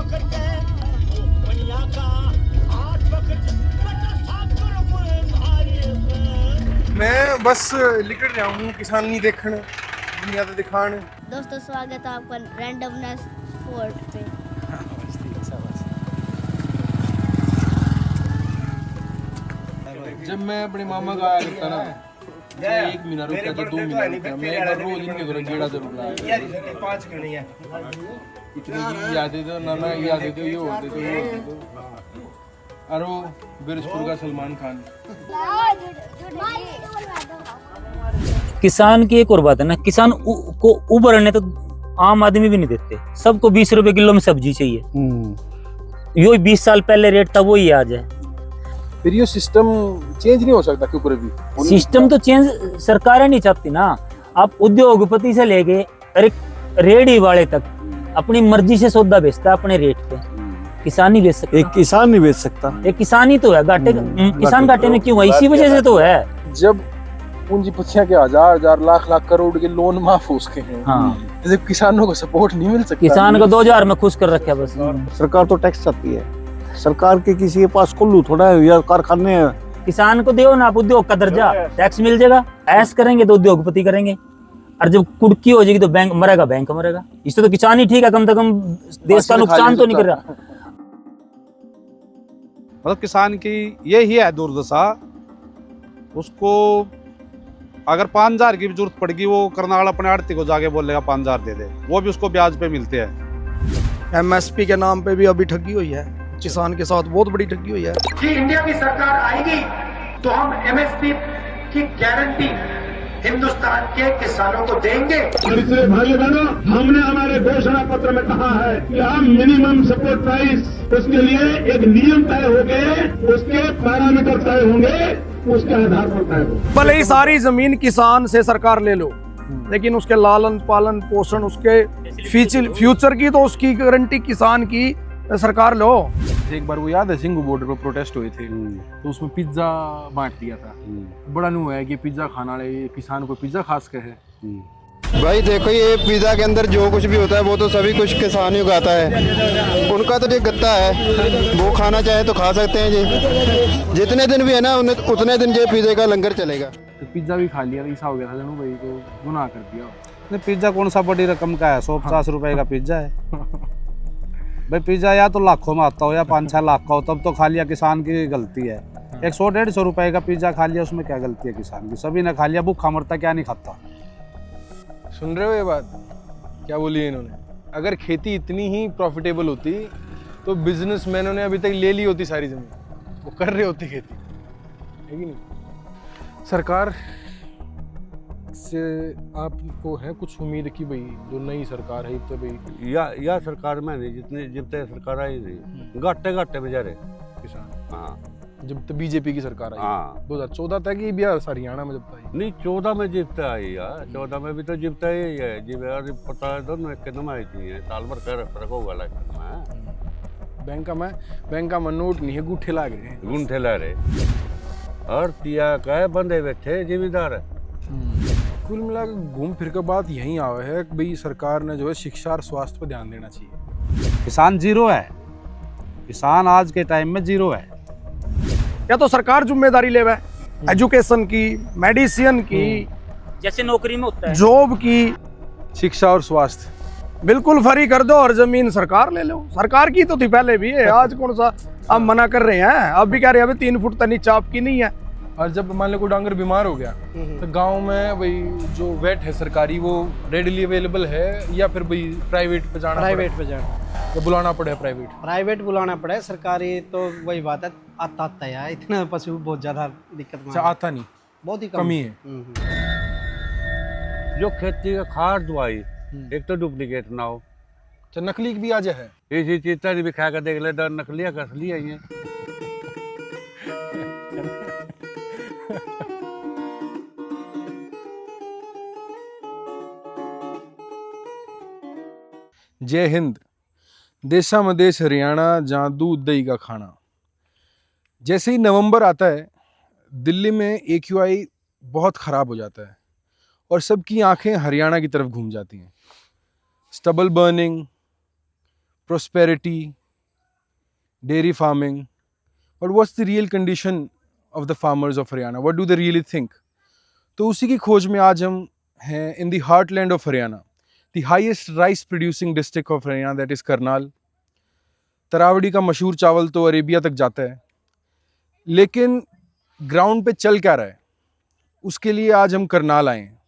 मैं बस निकल रहा हूँ किसानी देखने, दुनिया तो दिखाने। दोस्तों स्वागत है आपका रैंडमनेस फोर्ट पे। जब मैं अपने मामा का आया करता ना, चाहे 1 महीना रुका चाहे 2 महीना रुका, मैं एक बार रोज इनके घर गेड़ा जरूर लाया। इतनी यादें तो नाना यादें तो ये होते तो ये होते तो अरे वो बिरजपुर का सलमान खान। किसान की एक और बात है ना, किसान को उबरने तो आम आदमी भी नहीं देते। सबको 20 रुपए किलो में सब्जी चाहिए। यो 20 साल पहले रेट था वही आज है। फिर ये सिस्टम चेंज नहीं हो सकता क्यों पूरे भी? सिस्टम तो चेंज सरकारें नहीं चाहती ना। आप उद्योगपति से लेके रेडी वाले तक अपनी मर्जी से सौदा बेचता है अपने रेट पे। किसान नहीं बेच सकता। एक किसान नहीं बेच सकता। एक किसान ही तो है घाटे। किसान घाटे में क्यों है? इसी वजह से तो है। जब पूंजीपतियां के हजार लाख करोड़ के लोन माफ हो सके हैं, हाँ, जब किसानों को सपोर्ट नहीं मिल सकता। किसान को 2000 में खुश कर रखा बस। सरकार तो टैक्स चाहती है। सरकार के किसी के पास कुल्लू थोड़ा है या कारखाने हैं। किसान को दो ना आप उद्योग का दर्जा, टैक्स मिल जाएगा। ऐस करेंगे तो उद्योगपति करेंगे, और जब कुड़की हो जाएगी तो बैंक मरेगा। इससे तो किसान ही ठीक है, कम से कम देश का नुकसान तो नहीं कर रहा। मतलब किसान की यही है दुर्दशा। उसको अगर 5000 की भी जरूरत पड़ेगी, वो करनाल अपने आड़ती को जाके बोलेगा 5000 दे दे, वो भी उसको ब्याज पे मिलते हैं। MSP के नाम पे भी अभी ठगी हुई है, किसान के साथ बहुत बड़ी ठगी हुई है। कि इंडिया की सरकार आएगी तो हम MSP की गारंटी हिंदुस्तान के किसानों को देंगे। इसलिए भाई बहनों, हमने हमारे घोषणा पत्र में कहा है कि हम मिनिमम सपोर्ट प्राइस, उसके लिए एक नियम तय हो गए, उसके पैरामीटर तय होंगे, उसके आधार पर तय हो। भले ही सारी जमीन किसान से सरकार ले लो, लेकिन उसके लालन पालन पोषण, उसके फ्यूचर की तो उसकी गारंटी किसान की सरकार लो। एक बार वो याद है सिंगू बॉर्डर पर प्रोटेस्ट हुए थे, तो उसमें पिज्जा बांट दिया था। बड़ा नु है कि पिज्जा खाना वाले किसान को पिज्जा खास के है। भाई देखो, ये पिज्जा के अंदर जो कुछ भी होता है वो तो सभी कुछ किसान ही उगाता है। उनका तो जो गत्ता है वो खाना चाहे तो खा सकते हैं जी। जितने दिन भी है ना उतने दिन जो पिज्जे का लंगर चलेगा। तो पिज्जा भी खा लिया, ऐसा हो गया था जानू भाई, तो गुनाह कर दिया। नहीं, पिज्जा कौन सा बड़ी रकम का है? 150 रुपए का पिज्जा है भाई। पिज्जा या तो लाखों में आता हो या 5-6 लाख का हो, तब तो खा लिया, किसान की गलती है। 100-150 रुपए का पिज्जा खा लिया, उसमें क्या गलती है किसान की? सभी ने खा लिया, भूखा मरता क्या नहीं खाता। सुन रहे हो ये बात क्या बोली है इन्होंने? अगर खेती इतनी ही प्रॉफिटेबल होती तो बिजनेसमैनों ने अभी तक ले ली होती सारी जमीन, वो कर रहे होते खेती, है कि नहीं? सरकार से आपको है कुछ उम्मीद कि भाई जो नई सरकार है तो भाई या सरकार में नहीं, जब तक सरकार आई नहीं, घाटे में जा रहे किसान। हाँ, जब तक बीजेपी की सरकार आई। हाँ, 2014 तक ही बिहार हरियाणा में जब तक आई। नहीं 14 में जीतता आई यार, 14 में भी तो जीतता ही है जी। यार पता है दोनों एक कदम आई थी, साल भर कर रखो वाला बैंक में नोट नहीं है, गुठे ला रहे और तिया का बंदे बैठे जिम्मेदार। कुल मिलाकर घूम फिर के बात यहीं आवे है कि भाई सरकार ने जो है शिक्षा और स्वास्थ्य पर ध्यान देना चाहिए। किसान जीरो है, किसान आज के टाइम में जीरो है। या तो सरकार जिम्मेदारी लेवे एजुकेशन की, मेडिसिन की, जैसे नौकरी में होता है, जॉब की, शिक्षा और स्वास्थ्य बिल्कुल फ्री कर दो और जमीन सरकार ले लो। सरकार की तो थी पहले भी है, आज कौन सा अब मना कर रहे हैं? अब भी कह रहे हैं 3 फुट तक नीचे आपकी नहीं है। और जब मान लो कोई डांगर बीमार हो गया तो गांव में भाई जो वेट है सरकारी वो रेडिली अवेलेबल है, या फिर भाई प्राइवेट पे जाना या बुलाना पड़े? प्राइवेट बुलाना पड़े। सरकारी तो वही बात है, आता है इतना पशु बहुत ज्यादा दिक्कत में आता नहीं, बहुत ही कमी है। जो खेती का खाद दवाई एक तो डुप्लीकेट ना हो, तो नकली भी आ जाए। इसी चीज भी खा कर देख ले, नकली का असली है ये। जय हिंद। देशामदेश हरियाणा, जहाँ दूध दही का खाना। जैसे ही नवंबर आता है, दिल्ली में AQI बहुत ख़राब हो जाता है और सबकी आंखें हरियाणा की तरफ घूम जाती हैं। Stubble burning, prosperity, dairy farming. But what's the real condition of the farmers of Haryana? What do they really think? तो उसी की खोज में आज हम हैं in the heartland of Haryana, the highest rice producing district of Haryana, that is Karnal. Taraori का मशहूर चावल तो अरेबिया तक जाता है, लेकिन ग्राउंड पे चल क्या रहा है उसके लिए आज हम करनाल आए हैं।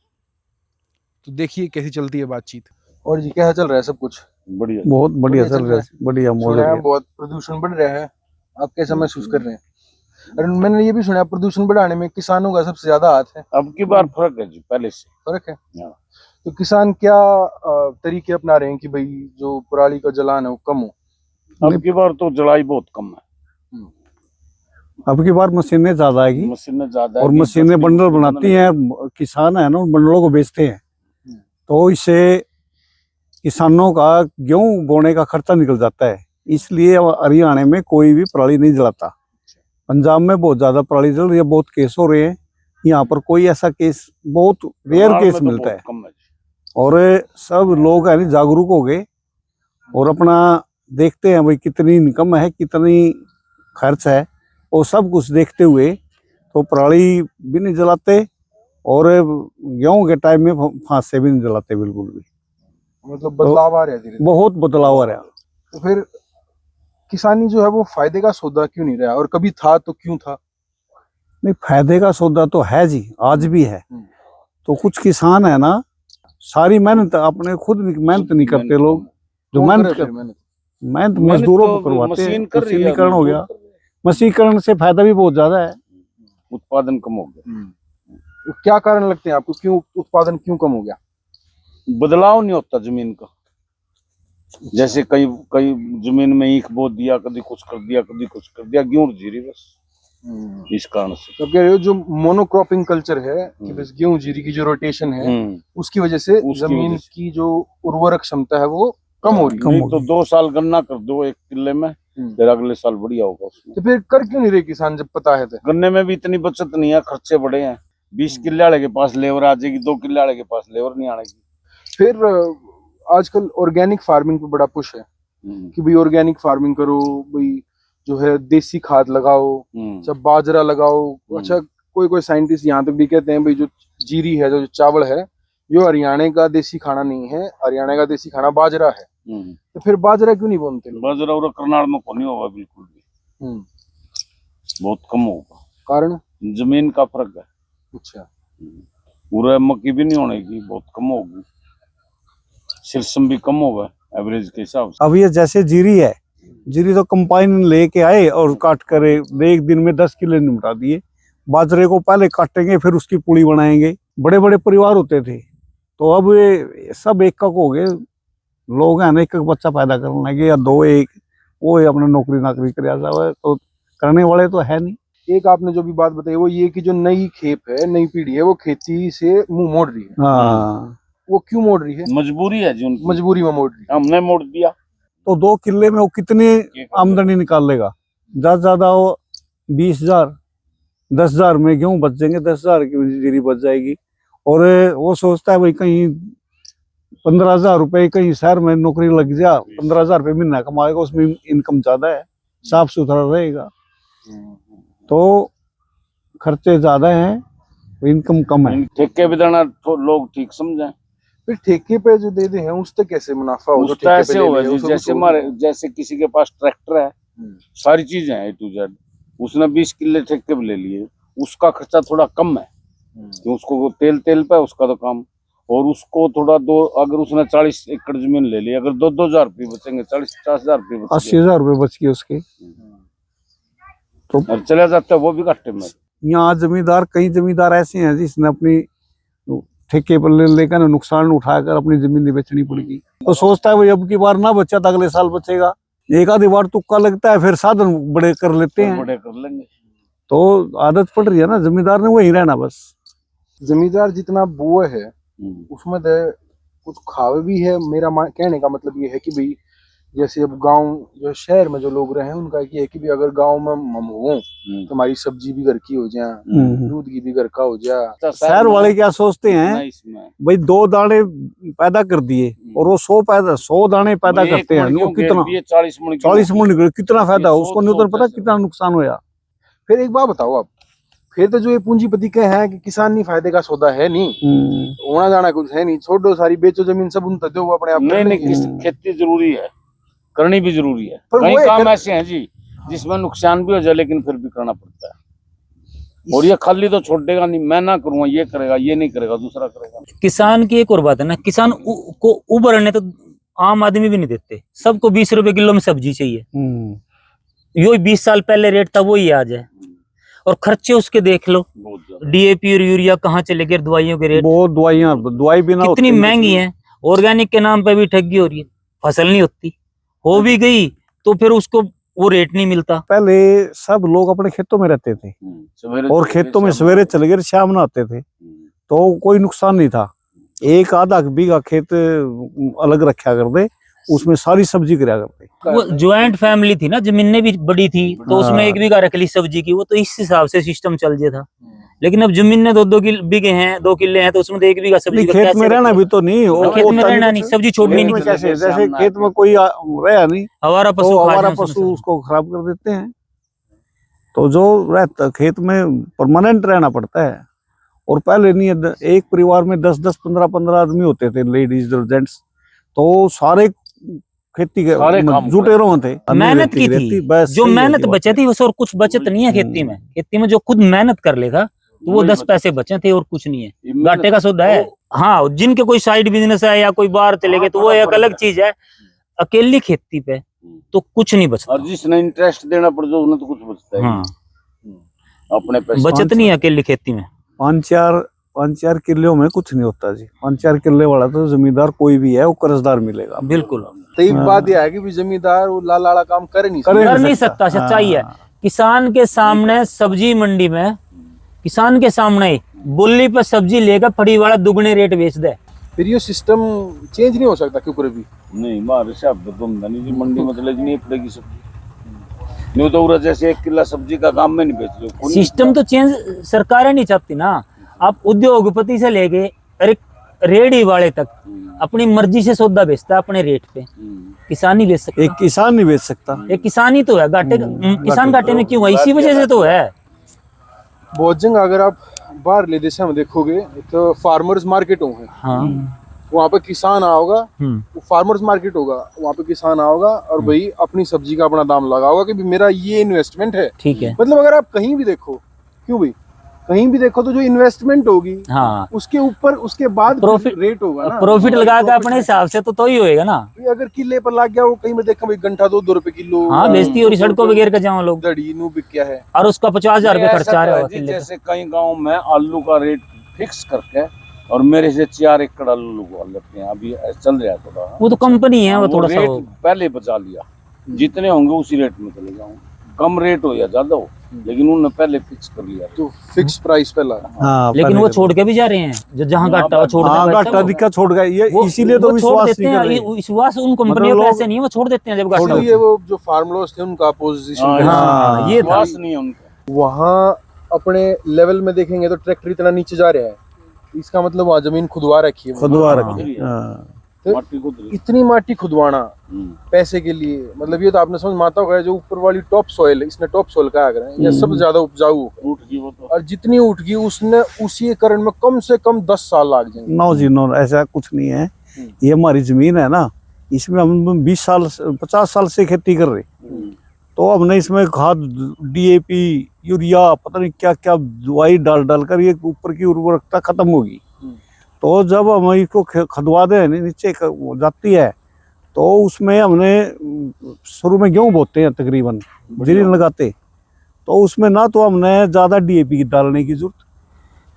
तो देखिए कैसी चलती है बातचीत। और जी कैसा चल रहा है सब कुछ? बढ़िया, बहुत बढ़िया चल रहा है, बढ़िया मौसम है। बहुत प्रदूषण बढ़ रहा है, आप कैसा महसूस कर रहे हैं? और मैंने ये भी सुना प्रदूषण बढ़ाने में किसानों का सबसे ज्यादा हाथ है। अब की बार फर्क है जी, पहले से फर्क है। तो किसान क्या तरीके अपना रहे हैं कि भाई जो पराली का जलान है वो कम हो? अब की बार तो जलाई बहुत कम है। अब की बार मशीनें ज्यादा आएगी, मशीनें ज्यादा और मशीनें बंडल बनाती हैं, किसान है ना उन बंडलों को बेचते हैं, तो इससे किसानों का गेहूं बोने का खर्चा निकल जाता है। इसलिए हरियाणा में कोई भी पराली नहीं जलाता। पंजाब में बहुत ज्यादा पराली जल रही है, बहुत केस हो रहे हैं। यहाँ पर कोई ऐसा केस, बहुत रेयर केस मिलता है। और सब लोग है जागरूक हो गए और अपना देखते हैं भाई कितनी इनकम है, कितनी खर्च है, और सब कुछ देखते हुए तो पराली भी नहीं जलाते और गेहूं के टाइम में फांसे भी नहीं जलाते बिल्कुल भी। मतलब बदलाव आ रहा है, बहुत बदलाव आ रहा है। तो फिर किसानी जो है वो फायदे का सौदा क्यों नहीं रहा? और कभी था तो क्यों था? नहीं, फायदे का सौदा तो है जी, आज भी है। तो कुछ किसान है ना, सारी मेहनत अपने खुद मेहनत नहीं करते लोग, जो मेहनत मजदूरों को करवाते हैं। मशीनीकरण हो गया, मशीनीकरण से फायदा भी बहुत ज्यादा है, उत्पादन कम हो गया। तो क्या कारण लगते हैं आपको, क्यों उत्पादन क्यों कम हो गया? बदलाव नहीं होता जमीन का। जैसे कई जमीन में ईख बो दिया, कभी कुछ कर दिया, कभी कुछ कर दिया, गेहूं जीरी बस। इस कारण से तो कह रहे हो जो मोनोक्रॉपिंग कल्चर है कि बस गेहूं जीरी की जो रोटेशन है उसकी वजह से जमीन की जो उर्वरक क्षमता है वो कम हो रही है। तो 2 साल गन्ना कर दो एक किले में, फिर अगले साल बढ़िया होगा उसमें। तो फिर कर क्यों नहीं रहे किसान जब पता है? गन्ने में भी इतनी बचत नहीं है, खर्चे बड़े हैं। 20 किले वाले के पास लेबर आ जाएगी, 2 किले वाले के पास लेबर नहीं आएगी। फिर आजकल ऑर्गेनिक फार्मिंग पे बड़ा पुश है कि भाई ऑर्गेनिक फार्मिंग करो, भाई जो है देसी खाद लगाओ, जब बाजरा लगाओ। अच्छा, कोई साइंटिस्ट यहाँ तक भी कहते हैं भाई जो जीरी है, जो चावल है, जो हरियाणा का देसी खाना नहीं है, हरियाणा का देसी खाना बाजरा है। तो फिर बाजरा क्यों नहीं बोलते? बाजरा और करनाल में नहीं होगा बिल्कुल भी, बहुत कम होगा। कारण जमीन का फर्क है। अच्छा, पूरा मक्की भी नहीं होने की, बहुत कम होगी, शीर्षम भी कम होगा एवरेज के हिसाब से। अब ये जैसे जीरी है, जीरी तो कंपाइन लेके आए और काट कर एक दिन में 10 किलो निपटा दिए। बाजरे को पहले काटेंगे, फिर उसकी पुड़ी बनाएंगे। बड़े बड़े परिवार होते थे, तो अब ये सब एक हो गए। लोग है ना, एक बच्चा पैदा करने लगे या 2 एक, वो अपने नौकरी नाकरी कर जाता है, तो करने वाले तो है नहीं। एक आपने जो भी बात बताई वो ये कि जो नई खेप है, नई पीढ़ी है, वो खेती से मुंह मोड़ रही है। हाँ, वो क्यों मोड़ रही है? मजबूरी है जी उनकी, मजबूरी में मोड़ रही है। हमने मोड़ दिया तो 2 किले में वो कितनी आमदनी निकाल लेगा? ज्यादा वो 20,000, 10,000 में गेहूं बच जाएंगे, 10,000 की जीरी बच जाएगी। और वो सोचता है भाई कहीं 15,000 रुपए कहीं शहर में नौकरी लग जा, 15,000 रुपये महीना कमाएगा, उसमें इनकम ज्यादा है, साफ सुथरा रहेगा। तो खर्चे ज्यादा हैं, इनकम कम है। ठेके पे देना तो लोग ठीक समझे। फिर ठेके पे जो दे हैं उस तक कैसे मुनाफा हो? ऐसे होगा जैसे हमारे जैसे किसी के पास ट्रैक्टर है, सारी चीजें हैं A to Z, उसने 20 किले ठेके पे ले लिए, उसका खर्चा थोड़ा कम है, तो उसको तेल पे उसका तो काम। और उसको थोड़ा अगर उसने 40 एकड़ जमीन ले ली, अगर 2,000 रुपये बचेंगे, 40-50,000 रुपये, 80,000 रुपये बच गए उसके, तो चला जाता है वो भी घाटे में। यहाँ जमींदार, कई जमींदार ऐसे हैं जिसने अपनी ठेके पर लेकर नुकसान उठाकर अपनी जमीन नहीं बेचनी पड़ेगी, तो सोचता है भाई अब की बार ना बचा तो अगले साल बचेगा। एक आधी बार तुक्का लगता है, फिर साधन बड़े कर लेते हैं, बड़े कर लेंगे। तो आदत पड़ रही है ना, जमींदार ने वही रहना बस। जमींदार जितना बोए है उसमें कुछ खावे भी है। मेरा कहने का मतलब ये है कि भाई जैसे अब गांव जो शहर में जो लोग रहे हैं उनका ये है कि भी अगर गांव में हम हो तो हमारी सब्जी भी घर की हो जाए, दूध की भी घर का हो जाए। शहर वाले क्या सोचते हैं भाई 2 दाने पैदा कर दिए और वो 100 दाने पैदा करते हैं, वो कितना 40 मन निकले, कितना फायदा हो उसको, नहीं तो पता कितना नुकसान होया। फिर एक बात बताओ आप, फिर तो जो ये पूंजीपति के हैं कि किसान नहीं फायदे का सौदा है नहीं, होना जाना कुछ है नहीं, छोड़ दो सारी, बेचो जमीन सब उन दो वो अपने आप। नहीं, खेती जरूरी है, करनी भी जरूरी है। पर कई काम ऐसे हैं जी जिसमें नुकसान भी हो जाए लेकिन फिर भी करना पड़ता है। और ये खाली तो छोड़ देगा नहीं, मैं ना करूंगा, ये करेगा, ये नहीं करेगा, दूसरा करेगा। किसान की एक और बात है ना, किसान को उबरने तो आम आदमी भी नहीं देते, सबको 20 रुपए किलो में सब्जी चाहिए। यो 20 साल पहले रेट था वही आज है, और खर्चे उसके देख लो, डीएपी और यूरिया कहाँ चले गए, दवाइयों के रेट, बहुत दवाई बिना कितनी महंगी है, ऑर्गेनिक के नाम पे भी ठगी हो रही है, फसल नहीं होती, हो भी गई तो फिर उसको वो रेट नहीं मिलता। पहले सब लोग अपने खेतों में रहते थे और खेतों में सवेरे चले गए शाम ना आते थे, तो कोई नुकसान नहीं था। 1-आधा बीघा खेत अलग रखा कर दे, उसमें सारी सब्जी करा करते। वो ज्वाइंट फैमिली थी ना, जमीनें भी बड़ी थी तो उसमें 1 बीघा रख ली सब्जी की, वो तो इस हिसाब से सिस्टम चल जाता था। लेकिन अब जमीन 2 बीघे हैं, 2 किले हैं, तो उसमें 1 बीघा सब्जी खेत में रहना भी तो नहीं, खेत में रहना नहीं, सब्जी छोड़नी नहीं, जैसे खेत में कोई रहा नहीं, हमारा पशु उसको खराब कर देते हैं। तो जो रहता खेत में परमानेंट रहना पड़ता है। और पहले नहीं, एक परिवार में 10-10, 15-15 आदमी होते थे, लेडीज और जेंट्स, तो सारे खेती के जुटे रहो थे, मेहनत की थी, जो मेहनत बचे थी और कुछ बचत नहीं है खेती में। खेती में जो खुद मेहनत कर लेगा तो वो 10 पैसे बचे थे और कुछ नहीं है, घाटे का सौदा है। हाँ, जिनके कोई साइड बिजनेस है या कोई बाहर चले गए तो वो एक अलग चीज है, अकेली खेती पे तो कुछ नहीं बचता। और जिसने इंटरेस्ट देना पड़ जाए उन्हें तो कुछ बचता है। हाँ, अपने पैसे बचत नहीं है अकेली खेती में। 5-4 किलो में कुछ नहीं होता जी। 5-4 किले वाला तो जमींदार कोई भी है वो कर्जदार मिलेगा। बिल्कुल। तो एक बात यह है कि भी जमींदार वो लाला काम कर नहीं सकता। सच्चाई है, किसान के सामने सब्जी मंडी में किसान के सामने बोली पर सब्जी लेकर फड़ी वाला दुगने रेट बेच दे, फिर ये सिस्टम चेंज नहीं हो सकता क्यों करे भी नहीं। मारे साहब तो तुम जी मंडी में चले नहीं पड़ेगी सब्जी, न्यू तो जैसे 1 किलो सब्जी का काम में नहीं बेच लो। सिस्टम तो चेंज सरकारें नहीं चाहती ना। आप उद्योगपति से लेके रेडी वाले तक अपनी मर्जी से सौदा बेचता है अपने रेट पे, किसान नहीं बेच सकता। एक किसान नहीं बेच सकता, एक किसान ही तो है घाटे, किसान घाटे में क्यों है? इसी वजह से तो है। बहुत जगह अगर आप बाहर ले देश में देखोगे तो फार्मर्स मार्केट होंगे, हाँ, वहाँ पे किसान आओगा, वो फार्मर्स मार्केट होगा, वहाँ पे किसान आओगा और भाई अपनी सब्जी का अपना दाम लगाओगा कि मेरा ये इन्वेस्टमेंट है। ठीक है, मतलब अगर आप कहीं भी देखो, क्यों भाई कहीं भी देखो तो जो इन्वेस्टमेंट होगी, हाँ, उसके ऊपर उसके बाद प्रॉफिट रेट होगा ना, प्रॉफिट लगा के अपने हिसाब से तो ही होएगा ना। अगर किले पर लग गया वो कहीं में देखा भाई घंटा 2 रुपए किलो, हाँ, बेचती और सड़कों वगैरह का जाओ लोग दड़ी नू बिक गया है और उसका 50,000 रुपए खर्चा रहा है। जैसे कई गाँव में आलू का रेट फिक्स करके और मेरे से 4 एकड़ आलू लगवा लेते हैं, अभी चल रहा है थोड़ा। वो तो कंपनी है, वो थोड़ा सा पहले बचा लिया, जितने होंगे उसी रेट में चले जाऊँ, कम रेट हो या ज्यादा हो, लेकिन उन्होंने पहले फिक्स कर लिया, तो फिक्स प्राइस पहला। हाँ, लेकिन वो छोड़ के भी जा रहे हैं, जो जहाँ घाटा छोड़ घाटा दिक्का छोड़ गए, ये इसीलिए तो विश्वास नहीं कर रहे। विश्वास उन कंपनियों का ऐसे नहीं है, वो छोड़ देते हैं जब घाटा। ये वो जो फार्म लॉस थे उनका अपोजिशन, ये विश्वास नहीं है उनका। वहाँ अपने लेवल में देखेंगे तो ट्रैक्टर इतना नीचे जा रहा है, इसका मतलब वहाँ जमीन खुदवा रखी है, तो इतनी माटी खुदवाना पैसे के लिए, मतलब ये तो आपने समझ माता होगा जो ऊपर वाली टॉप सॉइल है, इसने टॉप सॉइल कहा करें, ये सब ज्यादा उपजाऊ उठ गई वो तो, और जितनी उठ गई उसने उसी कारण में कम से कम 10 साल लग जाएंगे। नो जी नो, ऐसा कुछ नहीं है। ये हमारी जमीन है ना, इसमें हम 20 साल 50 साल से खेती कर रहे, तो हमने इसमें खाद डीएपी यूरिया पता नहीं क्या क्या दवाई डाल कर ये ऊपर की उर्वरकता खत्म होगी। तो जब हम इसको खदवा दे नीचे जाती है, तो उसमें हमने शुरू में गेहूं बोते हैं तकरीबन, जीरी लगाते, तो उसमें ना तो हमने ज़्यादा डीएपी डालने की जरूरत,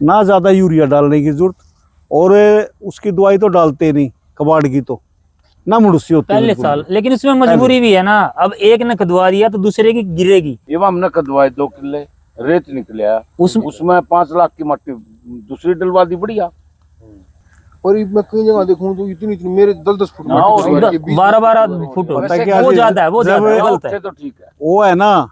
ना ज़्यादा यूरिया डालने की जरूरत, और उसकी दवाई तो डालते नहीं कबाड़ की, तो ना मुड़सी होती पहले साल। लेकिन इसमें मजबूरी भी है ना, अब एक ने खदवा दिया तो दूसरे की गिरेगी। एवं हमने खदवाए 2 किले रेत निकले, उसमें 5 लाख की मट्टी दूसरी डलवा दी, बढ़िया। और ये मैं कई जगह देखूं तो इतनी इतनी मेरे 10-10 फुट हाँ, मट्टी और सवार के बीच 12-12 फुट पता है क्या वो चीज- ज्यादा है, वो जब- ज्यादा गलत है। तो ठीक है। वो है ना,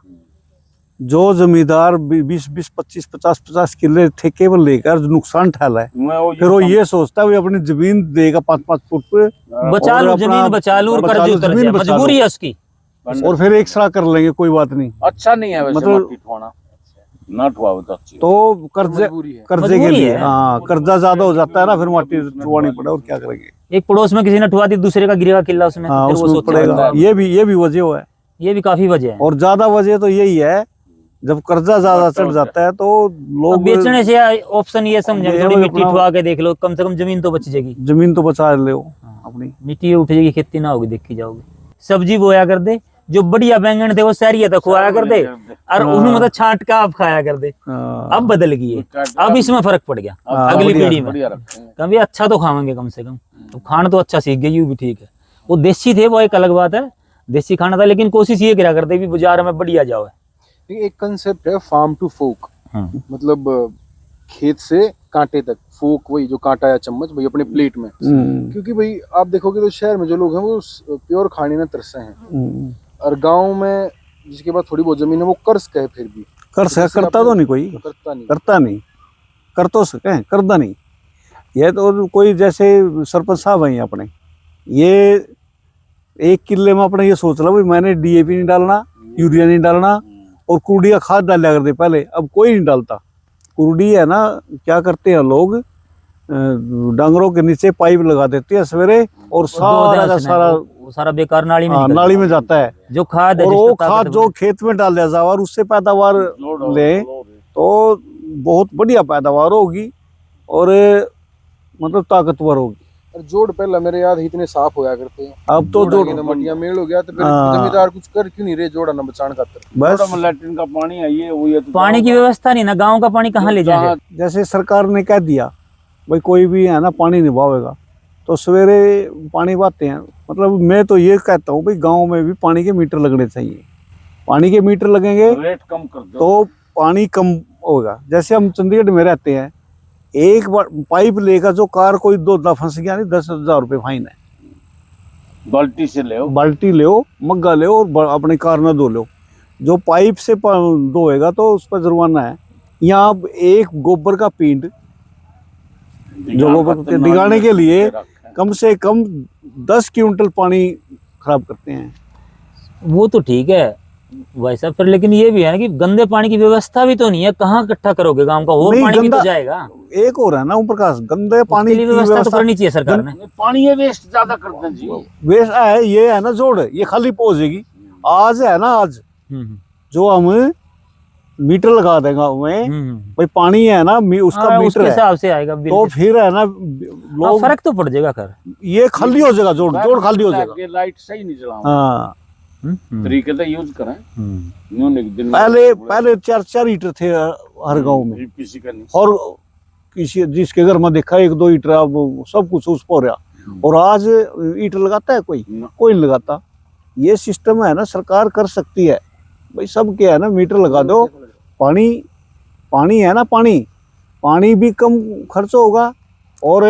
जो जमींदार 20-20, 25, 50 किले ठेकेवर लेकर जो नुकसान ठहरा है, फिर वो ये सोचता है भी अपनी जमीन देगा 5-5 फुट पे बचा और लूं, अपना जमीन बचा लूं और बचा कर्ज लूं, उतर जमीन जाए, बचा मजबूरी लूं। है उसकी। और फिर एक सड़ा कर लेंगे, कोई बात नहीं। अच्छा नहीं है वैसे मतलब- मट्टी ठोना, ना ठुआओ तो अच्छी। तो कर्जे मजबूरी है। कर्जे के मजबूरी लिए, है। हाँ, कर्जा ज्यादा हो जाता है ना, फिर माटी ठुआनी पड़े, और क्या करेंगे। एक पड़ोस में किसी ने ठुआ दी, दूसरे का गिरेगा किला उसमें, तो हाँ, फिर वो उसमें सोचता पड़ेगा। है। ये भी वजह है, ये भी काफी वजह है। और ज्यादा वजह तो यही है, जब कर्जा ज्यादा चढ़ जाता है तो अब लोग बेचने से ऑप्शन ये समझे, ये थोड़ी लोग मिट्टी अपना- ठुआ के देख लो, कम से कम जमीन तो बच जाएगी। जमीन तो बचा ले अपनी। मिट्टी उठ जाएगी, खेती ना होगी, देखी जाओगे। सब्जी बोया कर दे, जो बढ़िया बैंगन थे वो सैरिया तक खुआया कर दे, और उन्हें मतलब छांट का आप खाया कर दे। हाँ। अब बदल गई है, अब इसमें फर्क पड़ गया अगली बढ़िया- पीढ़ी में। बढ़िया रखते हैं। कभी अच्छा तो खाएंगे कम से कम, तो खाना तो अच्छा सीख गई, ये भी ठीक है। वो देसी थे, वो एक अलग बात है, देसी खाना था, लेकिन कोशिश ये करा करते भी बाजार में बढ़िया जाओ। एक कंसेप्ट है फार्म टू फोक, हाँ। मतलब खेत से कांटे तक, फोक वही जो कांटा या चम्मच भाई अपने प्लेट में। क्योंकि भाई आप देखोगे तो शहर में जो लोग हैं वो प्योर खाने में तरसे हैं, और गांव में जिसके पास थोड़ी बहुत जमीन है वो कर्ज कहे, फिर भी करता तो नहीं कोई, करता नहीं, कर तो सके, करता नहीं। ये तो कोई जैसे सरपंच साहब हैं अपने, ये 1 किले में अपने ये सोच रहा भाई मैंने डीएपी नहीं डालना, यूरिया नहीं डालना, और कुरुड़ी का खाद डाला करते पहले, अब कोई नहीं डालता। कुरुड़ी है ना, क्या करते हैं लोग, डांगरों के नीचे पाइप लगा देते हैं सवेरे, और सारा का सारा बेकार नाली में हाँ, नाली में जाता है। जो खाद है, और वो जिसका खाद ताकत जो खेत में डाल दिया जाए और उससे पैदावार ले तो बहुत बढ़िया पैदावार होगी, और मतलब ताकतवर होगी। और जोड़ पहले मेरे याद है इतने साफ होया करते हैं, अब तो जोड़ मटिया मेल हो गया, तो फिर हाँ। जमींदार कुछ कर क्यों नहीं रहे जोड़ा ना बचान खातर। बस लैट्रिन का पानी है ये, वो ये तो पानी की व्यवस्था नहीं ना, गांव का पानी कहाँ ले जाए। जैसे सरकार ने कह दिया भाई कोई भी है ना पानी निभावेगा, तो सवेरे पानी बहाते हैं। मतलब मैं तो ये कहता हूँ भाई गांव में भी पानी के मीटर लगने चाहिए। पानी के मीटर लगेंगे रेट कम कर दो तो पानी कम होगा। जैसे हम चंडीगढ़ में रहते हैं, एक बार पाइप लेकर जो कार कोई 2 फंस गया नहीं, 10,000 रुपये फाइन है। बाल्टी से ले बाल्टी ले, मग्गा ले, और अपनी कार में धो लो। जो पाइप से धोएगा तो उस पर जुर्माना है। यहाँ एक गोबर का पिंड, जो गोबर डिगाने के लिए कम से कम 10 क्विंटल पानी खराब करते हैं। वो तो ठीक है वैसा, फिर लेकिन ये भी है ना कि गंदे पानी की व्यवस्था भी तो नहीं है, कहाँ इकट्ठा करोगे गांव का, और नहीं, पानी भी तो गंदा- जाएगा। एक और है ना ओम प्रकाश, गंदे पानी उसके लिए की व्यवस्था तो करनी चाहिए सरकार ने। पानी ये वेस्ट ज्यादा करते हैं जी। वेस्ट है, ये है ना जोड़, ये खाली पहुंचेगी। आज है ना, आज जो हम मीटर लगा देंगे गाँव में, भाई पानी है ना उसका हाँ, मीटर उसके है, हिसाब से आएगा बिल तो के। फिर है ना हाँ, लोग, फर्क तो पड़ जाएगा कर। ये खाली हो जाएगा, जोड़ खाली हो जाएगा। लाइट सही नहीं चलाओ, हाँ, तरीके से यूज करें। पहले 4 हीटर थे हर गांव में, किसी का नहीं, और किसी जिसके घर में देखा 1-2 हीटर, अब सब कुछ उस पर रहा। और आज हीटर लगाता है कोई नहीं लगाता। ये सिस्टम है ना, सरकार कर सकती है भाई, सब क्या है ना, मीटर लगा दो। पानी है ना, पानी भी कम खर्च होगा, और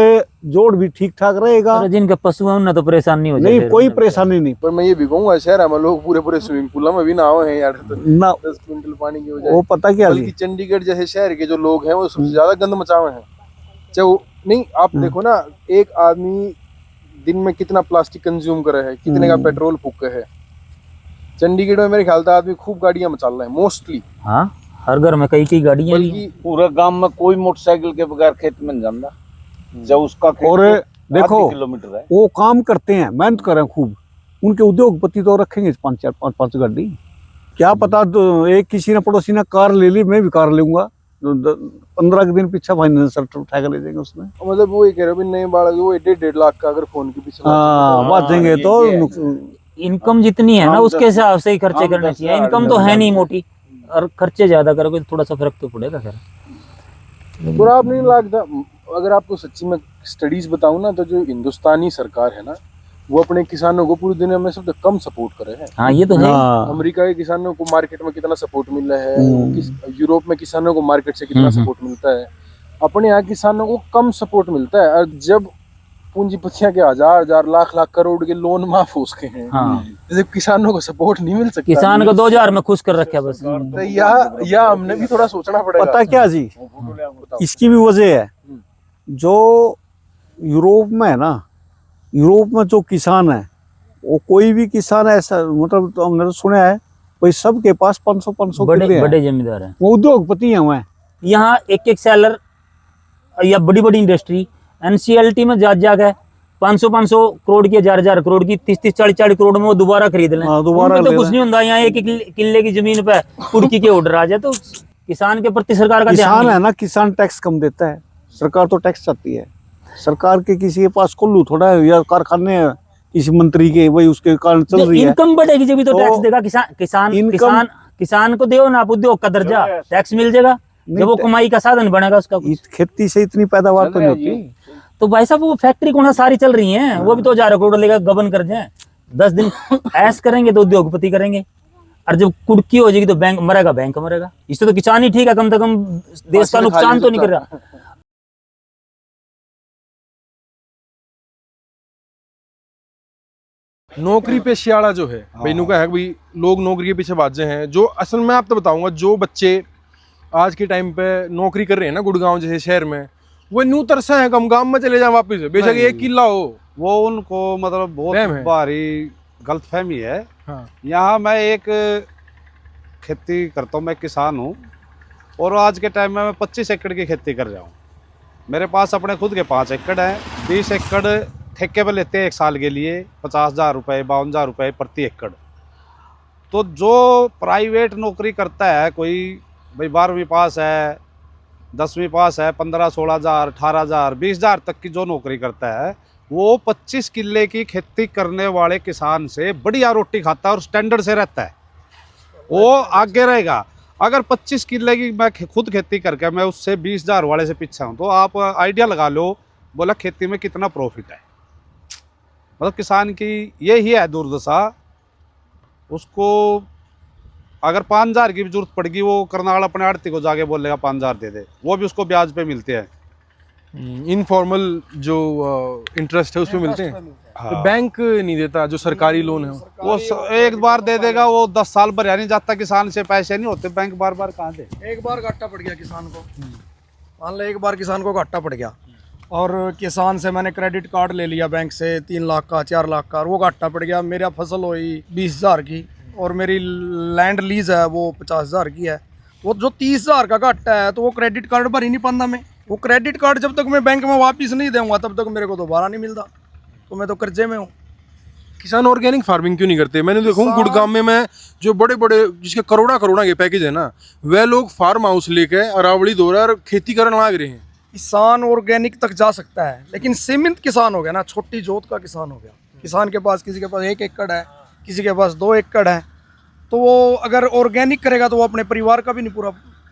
जोड़ भी ठीक ठाक रहेगा। अरे जिनके पशु हैं उन्हें तो परेशानी हो जाए, नहीं, कोई परेशानी नहीं। पर मैं ये भी कहूँगा शहर में लोग पूरे स्विमिंग पूल में भी नहाओ हैं यार, तो ना 10 क्विंटल पानी की वजह। वो पता क्या बल्कि चंडीगढ़ जैसे शहर के जो लोग हैं वो सबसे ज्यादा गंद मचावे हैं। चाहे वो नहीं, आप देखो ना, एक आदमी दिन में कितना प्लास्टिक कंज्यूम करे है, कितने का पेट्रोल फूके है। चंडीगढ़ में मेरे ख्याल से आदमी खूब गाड़ियां मचा रहे हैं मोस्टली। हाँ, हर घर में कई गाड़ियां भी हैं। बल्कि पूरे गांव में कोई मोटरसाइकिल के बगैर खेत में नहीं जाता। जब उसका खेत और तो देखो 8 किलोमीटर है, वो काम करते हैं, मेहनत करें खूब। उनके उद्योगपति तो रखेंगे 5 गाड़ी। क्या पता एक किसी ने पड़ोसी ने कार ले ली, मैं भी कार लूंगा, 15 के दिन पीछे फाइनेंस उठा कर ले जाएंगे उसमें। मतलब वो ये कह रहे हो नए बालक वो 1.5 लाख का अगर फोन के पीछे बाजेंगे तो इनकम जितनी है ना उसके हिसाब से ही खर्चे करने चाहिए। इनकम तो है नहीं मोटी, और खर्चे ज्यादा करोगे तो थोड़ा सा फर्क तो पड़ेगा। खैर बुरा आप नहीं लगता। अगर आपको सच्ची में स्टडीज बताऊं ना, तो जो हिंदुस्तानी सरकार है ना, वो अपने किसानों को पूरी दुनिया में सबसे कम सपोर्ट करे है। हाँ, ये तो है। अमेरिका के किसानों को मार्केट में कितना सपोर्ट मिल रहा है, यूरोप में किसानों को मार्केट से कितना सपोर्ट मिलता है, अपने यहाँ किसानों को कम सपोर्ट मिलता है। और जब पूंजीपतियां के हजार हजार लाख लाख करोड़ के लोन माफ हो सके हैं। हाँ। जैसे किसानों को सपोर्ट नहीं मिल सकता। किसान को 2000 में खुश कर रखा बस। तो या हमने भी थोड़ा सोचना पड़ेगा। पता क्या जी, इसकी भी वजह है, जो यूरोप में है ना, यूरोप में जो किसान है वो कोई भी किसान ऐसा, मतलब तो हमने तो सुना है भाई सबके पास 500 बड़े बड़े जमींदार हैं, वो उद्योगपति हैं। वहाँ यहाँ एक सेलर या बड़ी बड़ी इंडस्ट्री एनसीएलटी में जाकर 500 करोड़ की, 1000 करोड़ की, 30 40 करोड़ में वो दोबारा खरीद लें। दोबारा तो कुछ नहीं होता। यहाँ एक किले की जमीन पे कुर्की के ऑर्डर आ जाए तो किसान के प्रति सरकार का ध्यान किसान है ना, किसान टैक्स कम देता है, सरकार तो टैक्स चाहती है। सरकार के किसी के पास कुल्लू थोड़ा है या कारखाने हैं किसी मंत्री के, वही उसके कारण चल रही है। इनकम बढ़ेगी जब भी तो टैक्स देगा किसान को दो ना आप उद्योग का दर्जा, टैक्स मिल जाएगा जब वो कमाई का साधन बनेगा उसका। खेती से इतनी पैदावार तो नहीं होती। तो भाई साहब वो फैक्ट्री कौन सारी चल रही हैं, वो भी तो 1000 करोड़ लेगा गबन कर जाए। 10 दिन ऐश करेंगे तो उद्योगपति करेंगे, और जब कुड़की हो जाएगी तो बैंक मरेगा। इससे तो किसान ही ठीक है, कम से कम देश का नुकसान तो नहीं कर रहा। नौकरी पे शियाड़ा जो है भाई, नुका है भाई, लोग नौकरी के पीछे बाजे हैं। जो असल में आप तो बताऊंगा, जो बच्चे आज के टाइम पे नौकरी कर रहे हैं ना गुड़गांव जैसे शहर में, वो न्यू तरसा है कम गांव में चले जाए वापिस, बेशक एक किला हो। वो उनको मतलब बहुत भारी गलतफहमी है। हाँ। यहाँ मैं एक खेती करता हूँ, मैं किसान हूँ, और आज के टाइम में मैं 25 एकड़ की खेती कर रहा हूँ। मेरे पास अपने खुद के 5 एकड़ हैं। 20 एकड़ ठेके पे लेते हैं एक साल के लिए, 50,000 रुपये 52,000 रुपये प्रति एकड़। तो जो प्राइवेट नौकरी करता है, कोई भाई 12वीं पास है, 10वीं पास है, 15-16,000 18,000 20,000 तक की जो नौकरी करता है, वो 25 किले की खेती करने वाले किसान से बढ़िया रोटी खाता है और स्टैंडर्ड से रहता है, वो आगे रहेगा। अगर 25 किले की मैं खुद खेती करके मैं उससे 20,000 वाले से पीछे हूँ, तो आप आइडिया लगा लो बोला खेती में कितना प्रॉफिट है। मतलब किसान की यही है दुर्दशा। उसको अगर 5,000 की भी जरूरत पड़ेगी, वो करनाल अपने आड़ती को जाके बोलेगा 5,000 दे दे, वो भी उसको ब्याज पे मिलते हैं। इनफॉर्मल जो इंटरेस्ट है उसमें मिलते हैं। हाँ। तो बैंक नहीं देता जो सरकारी लोन है, वो एक बार दे देगा, वो 10 साल भर नहीं जाता, किसान से पैसे नहीं होते, बैंक बार बार कहाँ दे। एक बार घाटा पड़ गया किसान को, मान लो एक बार किसान को घाटा पड़ गया और किसान से मैंने क्रेडिट कार्ड ले लिया बैंक से 3 लाख का 4 लाख का, और वो घाटा पड़ गया। मेरा फसल हुई 20,000 की और मेरी लैंड लीज है वो 50,000 की है। वो जो 30,000 का घाटा है तो वो क्रेडिट कार्ड भर ही नहीं पाता मैं। वो क्रेडिट कार्ड जब तक मैं बैंक में वापस नहीं दूंगा तब तक मेरे को दोबारा नहीं मिलता, तो मैं तो कर्जे में हूँ। किसान ऑर्गेनिक फार्मिंग क्यों नहीं करते? मैंने देखा गुड़गांव में मैं जो बड़े बड़े जिसके करोड़ा के पैकेज है ना, वह लोग फार्म हाउस लेके अरावली दौरा और खेती करने लग रहे हैं। किसान ऑर्गेनिक तक जा सकता है, लेकिन सीमित किसान हो गया ना, छोटी जोत का किसान हो गया। किसान के पास किसी के पास 1 एकड़ है, किसी के पास 2 एकड़ है, तो वो अगर ऑर्गेनिक करेगा तो वो अपने परिवार का भी नहीं पूरा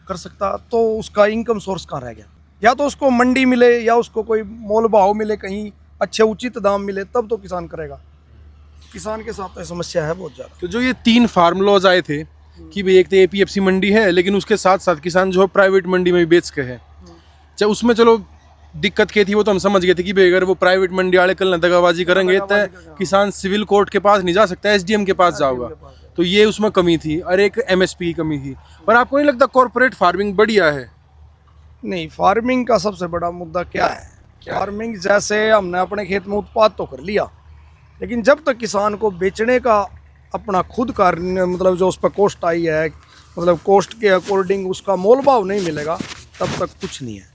कर सकता, तो उसका इनकम सोर्स कहाँ रह गया? या तो उसको मंडी मिले या उसको कोई मोल भाव मिले, कहीं अच्छे उचित दाम मिले, तब तो किसान करेगा। किसान के साथ तो समस्या है बहुत ज़्यादा। तो जो ये 3 फार्म लॉज आए थे कि भाई एक तो APFC मंडी है, लेकिन उसके साथ साथ किसान जो है प्राइवेट मंडी में भी बेच के है, चाहे उसमें चलो दिक्कत क्या थी वो तो हम समझ गए थे कि भाई अगर वो प्राइवेट मंडी वाले कल दगाबाजी करेंगे तो किसान सिविल कोर्ट के पास नहीं जा सकता, SDM के पास जाओगा, तो ये उसमें कमी थी। और एक MSP की कमी थी। पर आपको नहीं लगता कॉर्पोरेट फार्मिंग बढ़िया है? नहीं, फार्मिंग का सबसे बड़ा मुद्दा क्या है? फार्मिंग जैसे हमने अपने खेत में उत्पाद तो कर लिया, लेकिन जब तक किसान को बेचने का अपना खुद का मतलब जो उस पर कॉस्ट आई है, मतलब कॉस्ट के अकॉर्डिंग उसका मोल भाव नहीं मिलेगा, तब तक कुछ नहीं है।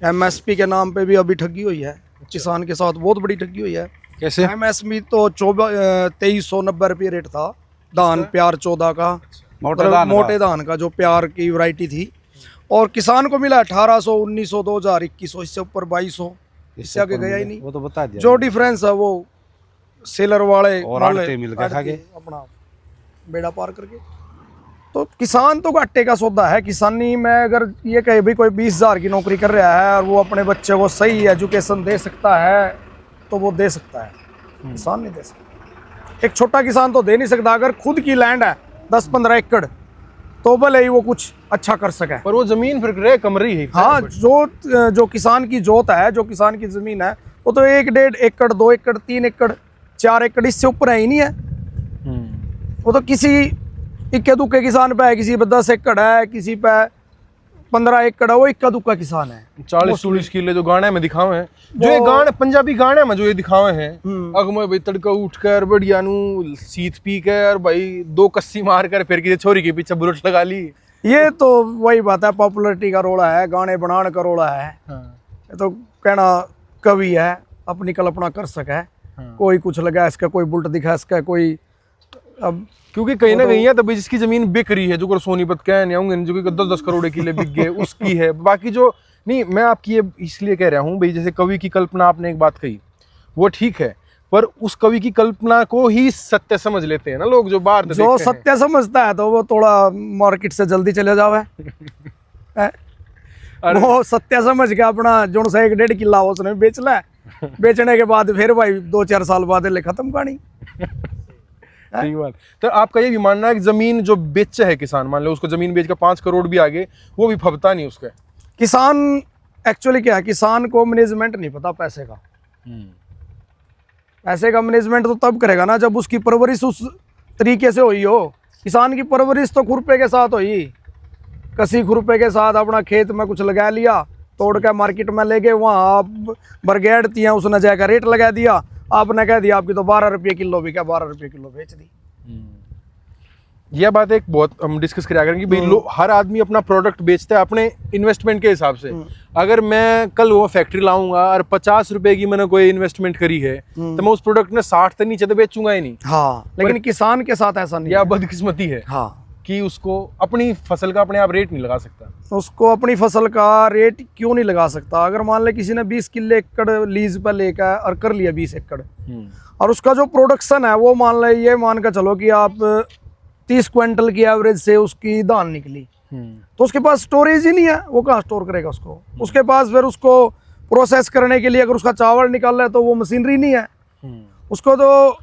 MSP के नाम पे भी अभी ठगी हुई है किसान के साथ, बहुत बड़ी ठगी हुई है। कैसे? MSP तो 2390 रुपये रेट था धान प्यार 14 का, मोटे धान का जो प्यार की वैरायटी थी, और किसान को मिला 1800, 1900, 2000, 2100, इससे ऊपर 2200, इससे आगे गया ही नहीं। वो तो बता दिया। जो डिफरेंस है वो सेलर वाले और आड़ते मिल गए खाके अपना बेड़ा पार करके। तो किसान तो घाटे का सौदा है। किसानी में अगर ये कहे भाई कोई 20,000 की नौकरी कर रहा है और वो अपने बच्चे को सही एजुकेशन दे सकता है तो वो दे सकता है, किसान नहीं दे सकता। एक छोटा किसान तो दे नहीं सकता। अगर खुद की लैंड है 10-15 एकड़ तो भले ही वो कुछ अच्छा कर सके, पर वो जमीन फिर रहे कम रही है। हाँ, जो किसान की जोत है, जो किसान की जमीन है, वो तो 1-1.5 एकड़, 2 एकड़, 3 एकड़, 4 एकड़, इससे ऊपर है ही नहीं है। वो तो किसी इक्के दुक्के किसान पे है, किसी पे 10 एकड़ है, किसी पे 15 एकड़ है, वो इक्का दुक्का किसान है। 40-40 किले जो गाने में दिखावे हैं, जो ये गाने पंजाबी गाने में जो ये दिखावे हैं, अगमे भाई तड़का उठकर बढ़िया नु सीत पी कर भाई 2 कस्सी मार कर फिर किसी छोरी के पीछे बुलेट लगा ली। ये तो वही बात है, पॉपुलरिटी का रोड़ा है, गाने बनाने का रोड़ा है। ये तो कहना कवि है, अपनी कल्पना कर सके, कोई कुछ लगा इसका, कोई बुलेट दिखा इसका, कोई अब क्योंकि कहीं ना कहीं है तभी जिसकी जमीन बिक रही है, जो सोनीपत कह नहीं होंगे, जो 10-10 करोड़ किले बिक गए उसकी है। बाकी जो नहीं, मैं आपकी ये इसलिए कह रहा हूँ भाई, जैसे कवि की कल्पना आपने एक बात कही वो ठीक है, पर उस कवि की कल्पना को ही सत्य समझ लेते हैं ना लोग, जो बाहर जो सत्य समझता है तो वो थोड़ा मार्केट से जल्दी चले जावे। वो सत्य समझ के अपना जो सा 1-1.5 किला उसने बेच ला, बेचने के बाद फिर भाई 2-4 साल बाद ले खत्म कहानी। ठीक बात। तो आपका ये भी मानना है कि जमीन जो बेचे है किसान, मान लो उसको जमीन बेच कर 5 करोड़ भी आगे, वो भी फबता नहीं उसका। किसान एक्चुअली क्या है, किसान को मैनेजमेंट नहीं पता पैसे का। पैसे का मैनेजमेंट तो तब करेगा ना जब उसकी परवरिश उस तरीके से हुई हो। किसान की परवरिश तो खुरपे के साथ हुई, कसी खुरपे के साथ अपना खेत में कुछ लगा लिया, तोड़ के मार्केट में ले गए, वहाँ बरगेड थी, उसने जाकर रेट लगा दिया, आपने कह दिया आपकी तो 12 रुपये किलो भी, क्या 12 रुपये किलो बेच दी। यह बात एक बहुत हम डिस्कस किया करेंगे कि भाई हर आदमी अपना प्रोडक्ट बेचता है अपने इन्वेस्टमेंट के हिसाब से। अगर मैं कल वो फैक्ट्री लाऊंगा और 50 रुपए की मैंने कोई इन्वेस्टमेंट करी है, तो मैं उस प्रोडक्ट में 60 तो नीचे तो बेचूंगा ही नहीं। हाँ, लेकिन किसान के साथ ऐसा नहीं, यह बदकिस्मती है। हाँ, कि उसको अपनी फसल का अपने आप रेट नहीं लगा सकता। उसको अपनी फसल का रेट क्यों नहीं लगा सकता? अगर मान ले किसी ने 20 किले एकड़ लीज पर लेकर और कर लिया 20 एकड़, और उसका जो प्रोडक्शन है वो मान ले, ये मान कर चलो कि आप 30 क्विंटल की एवरेज से उसकी धान निकली, तो उसके पास स्टोरेज ही नहीं है, वो कहाँ स्टोर करेगा उसको? उसके पास फिर उसको प्रोसेस करने के लिए अगर उसका चावल निकाल रहा है तो वो मशीनरी नहीं है। उसको तो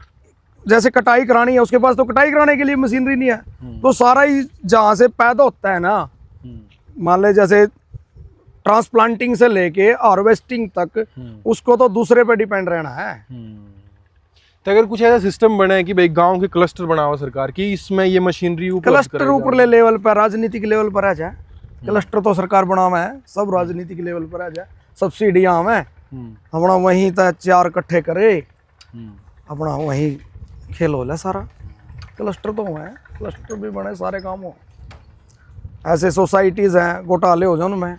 जैसे कटाई करानी है, उसके पास तो कटाई कराने के लिए मशीनरी नहीं है। तो सारा ही जहाँ से पैदा होता है ना, मान ले जैसे ट्रांसप्लांटिंग से लेके हार्वेस्टिंग तक, उसको तो दूसरे पे डिपेंड रहना है। तो अगर कुछ ऐसा सिस्टम बना है कि भाई गांव के क्लस्टर बना हुआ सरकार की, इसमें ये मशीनरी क्लस्टर ऊपर लेवल पर, राजनीतिक लेवल पर आ जाए, क्लस्टर तो सरकार बना हुआ है, सब राजनीतिक लेवल पर आ जाए, सब्सिडियां हमें अपना वहीं तक 4 इकट्ठे करे, अपना वहीं खेल हो सारा। क्लस्टर तो है, क्लस्टर भी बने, सारे काम हो। ऐसे सोसाइटीज हैं, घोटाले हो जाए उनमें,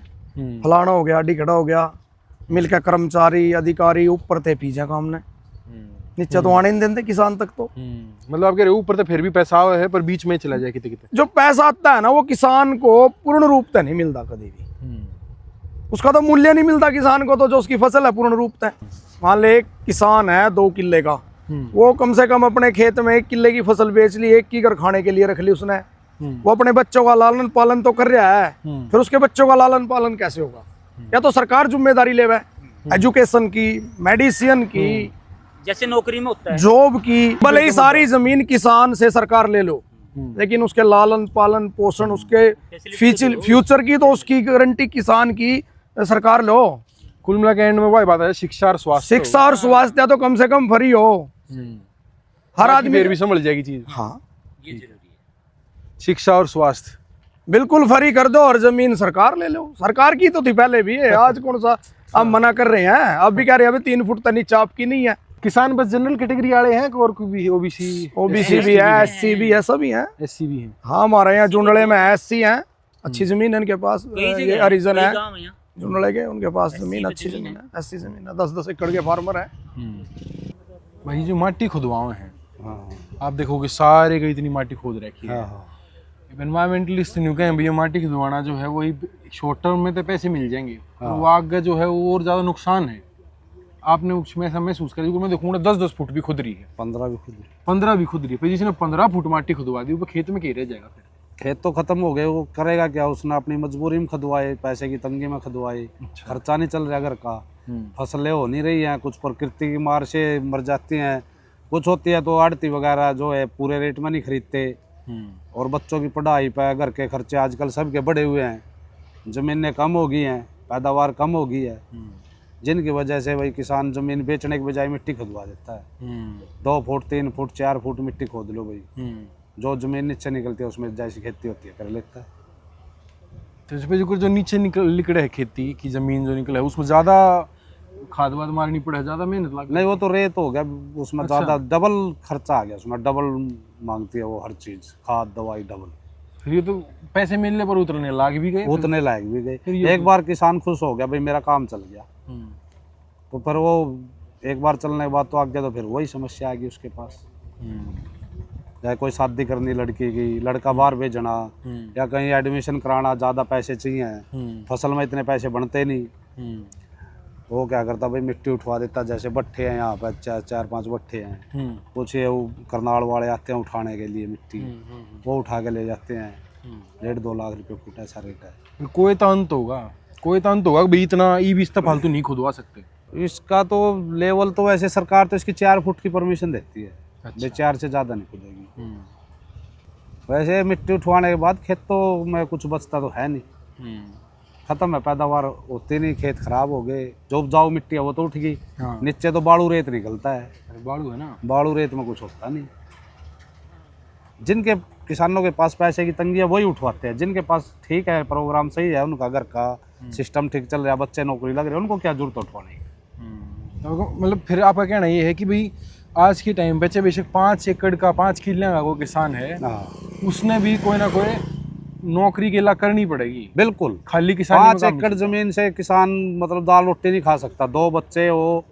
फलाना हो गया, डी खड़ा हो गया, मिलकर कर्मचारी अधिकारी ऊपर थे पीछे काम ने, नीचे तो आने नहीं देते किसान तक। तो मतलब आप कह रहे हो ऊपर तो फिर भी पैसा है, पर बीच में चला जाए कितने कितने। जो पैसा आता है ना वो किसान को पूर्ण रूप से नहीं मिलता कभी भी, उसका तो मूल्य नहीं मिलता किसान को, तो जो उसकी फसल है पूर्ण रूप से। मान ले एक किसान है 2 किले का, वो कम से कम अपने खेत में 1 किले की फसल बेच ली, 1 कीकर खाने के लिए रख ली उसने, वो अपने बच्चों का लालन पालन तो कर रहा है, फिर उसके बच्चों का लालन पालन कैसे होगा? या तो सरकार जिम्मेदारी लेवे एजुकेशन की, मेडिसिन की, जैसे नौकरी में होता है, जॉब की। भले ही सारी जमीन किसान से सरकार ले लो, लेकिन उसके लालन पालन पोषण, उसके फ्यूचर की तो उसकी गारंटी किसान की सरकार लो। कुल मिला के एंड में वही बात है, शिक्षा और स्वास्थ्य। शिक्षा और स्वास्थ्य तो कम से कम फ्री हो, हर आदमी भी समझ जाएगी चीज। हाँ, ये जरूरी है। शिक्षा और स्वास्थ्य बिल्कुल फ्री कर दो, और जमीन सरकार ले लो। सरकार की तो थी पहले भी है, आज कौन सा अब मना कर रहे हैं? अब भी कह रहे हैं 3 फुट तक नीचे आपकी नहीं है। किसान बस जनरल कैटेगरी वाले हैं और कोई भी? ओबीसी भी है, एससी भी है, सभी हैं। एससी भी है। हाँ, हमारे यहाँ जुंडले में एससी हैं, अच्छी जमीन है इनके पास, ये हरिजन है जुंडले के, उनके पास जमीन अच्छी जमीन है, 80 जमीन है, 10-10 एकड़ के फार्मर है। भाई जो माटी खुदवाए हैं, आप देखोगे सारे का इतनी माटी खोद रखी है। एनवायरमेंटलिस्ट न्यू कहें भैया माटी खुदवाना जो है वही शॉर्ट टर्म में तो पैसे मिल जाएंगे, वो आगे जो है वो और ज्यादा नुकसान है। आपने उसमें ऐसा महसूस करिए, मैं देखूंगा 10-10 फुट भी खुद रही है, 15 भी खुद रही है। जिसने 15 फुट माटी खुदवा दी वो खेत में क्या रह जाएगा? फिर खेत तो खत्म हो गए, वो करेगा क्या? उसने अपनी मजबूरी में खुदवाए, पैसे की तंगी में खुदवाए, खर्चा नहीं चल रहा घर का, फसलें हो नहीं रही हैं, कुछ प्रकृति की मार से मर जाती हैं, कुछ होती है तो आड़ती वगैरह जो है पूरे रेट में नहीं खरीदते, और बच्चों की पढ़ाई पे, घर के खर्चे आजकल सबके बढ़े हुए हैं, ज़मीनें कम हो गई हैं, पैदावार कम हो गई है, जिनकी वजह से भाई किसान जमीन बेचने के बजाय मिट्टी खुदवा देता है। 2 फुट 3 फुट 4 फुट मिट्टी खोद लो भाई, जो जमीन नीचे निकलती है उसमें जैसी खेती होती है कर लेता है। तो इस पे जो नीचे निकले है खेती की जमीन जो निकले है उसमें ज्यादा खाद वाद मारनी पड़े, ज्यादा मेहनत लगती नहीं, वो तो रेत हो गया, उसमें अच्छा। ज्यादा डबल खर्चा आ गया, उसमें डबल मांगती है वो हर चीज, खाद दवाई डबल। फिर ये तो पैसे मिलने पर उतरने लाग भी गए, उतने लायक भी फिर गए। ये एक बार किसान खुश हो गया भाई मेरा काम चल गया, तो फिर वो एक बार चलने के बाद तो आगे तो फिर वही समस्या आ गई उसके पास। चाहे कोई शादी करनी लड़की की, लड़का बाहर भेजना या कहीं एडमिशन कराना, ज़्यादा पैसे चाहिए, फसल में इतने पैसे बनते नहीं, वो क्या करता भाई मिट्टी उठवा देता। जैसे भट्ठे हैं यहाँ पर 4-5 भट्ठे हैं, कुछ ये वो करनाल वाले आते हैं उठाने के लिए मिट्टी, वो उठा के ले जाते हैं, 1.5-2 लाख रुपये फुट ऐसा रेट है। कोई तो अंत होगा, कोई तो अंत होगा भाई, इतना ई भी फालतू नहीं खुदवा सकते। इसका तो लेवल तो वैसे सरकार तो इसकी 4 फुट की परमिशन देती है, भाई 4 से ज़्यादा नहीं खुदेगी। वैसे मिट्टी उठवाने के बाद खेत तो में कुछ बचता तो है नहीं, खत्म है, पैदावार होती नहीं, खेत खराब हो गए, जो उपजाऊ मिट्टी है वो तो उठ गई, नीचे तो बालू रेत निकलता है। बालू है ना, बालू रेत में कुछ होता नहीं। जिनके किसानों के पास पैसे की तंगी है वही उठवाते हैं, जिनके पास ठीक है प्रोग्राम सही है, उनका घर का सिस्टम ठीक चल रहा है, बच्चे नौकरी लग रहे हैं, उनको क्या जरूरत उठवाने की। तो मतलब फिर आपका कहना ये है कि भाई आज के टाइम पे बेशक 5 एकड़ का 5 किले का वो किसान है, उसने भी कोई ना कोई नौकरी के लिए करनी पड़ेगी। बिल्कुल, खाली किसान 5 एकड़ जमीन से किसान मतलब दाल रोटी नहीं खा सकता। 2 बच्चे हो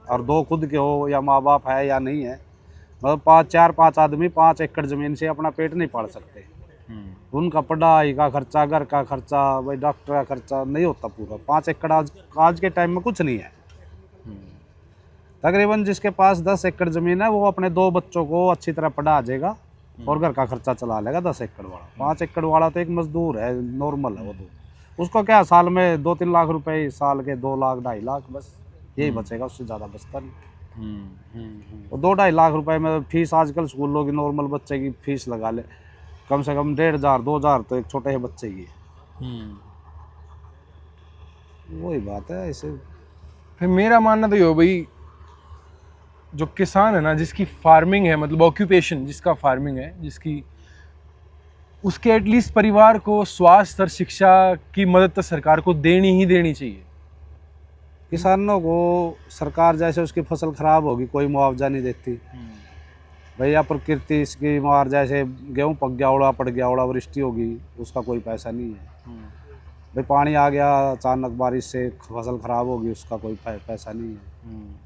और 2 खुद के हो, या माँ बाप है या नहीं है, मतलब 4-5 आदमी 5 एकड़ जमीन से अपना पेट नहीं पाल सकते। उनका पढ़ाई का खर्चा, घर का खर्चा, भाई डॉक्टर का खर्चा नहीं होता पूरा। 5 एकड़ आज के टाइम में कुछ नहीं है। तकरीबन जिसके पास 10 एकड़ जमीन है वो अपने 2 बच्चों को अच्छी तरह पढ़ा देगा और घर का खर्चा चला लेगा। 10 एकड़ वाला, 5 एकड़ वाला तो एक मजदूर है, नॉर्मल है वो तो। उसको क्या साल में 2-3 लाख रुपए, साल के 2 लाख 2.5 लाख बस यही बचेगा, उससे ज़्यादा बचता नहीं। और 2-2.5 लाख रुपए में फीस आजकल स्कूलों की नॉर्मल बच्चे की फीस लगा ले, कम से कम 1,500-2,000 तो एक छोटे से बच्चे की है। वही बात है। ऐसे फिर मेरा मानना तो ये हो भाई, जो किसान है ना, जिसकी फार्मिंग है, मतलब ऑक्यूपेशन जिसका फार्मिंग है, जिसकी, उसके एटलीस्ट परिवार को स्वास्थ्य और शिक्षा की मदद तो सरकार को देनी ही देनी चाहिए। किसानों को सरकार जैसे उसकी फसल खराब होगी कोई मुआवजा नहीं देती भैया, प्रकृति इसकी मार, जैसे गेहूँ पक गया, ओला पड़ गया, ओला वृष्टि होगी, उसका कोई पैसा नहीं है। भाई पानी आ गया अचानक बारिश से, फसल खराब होगी, उसका कोई पैसा नहीं है।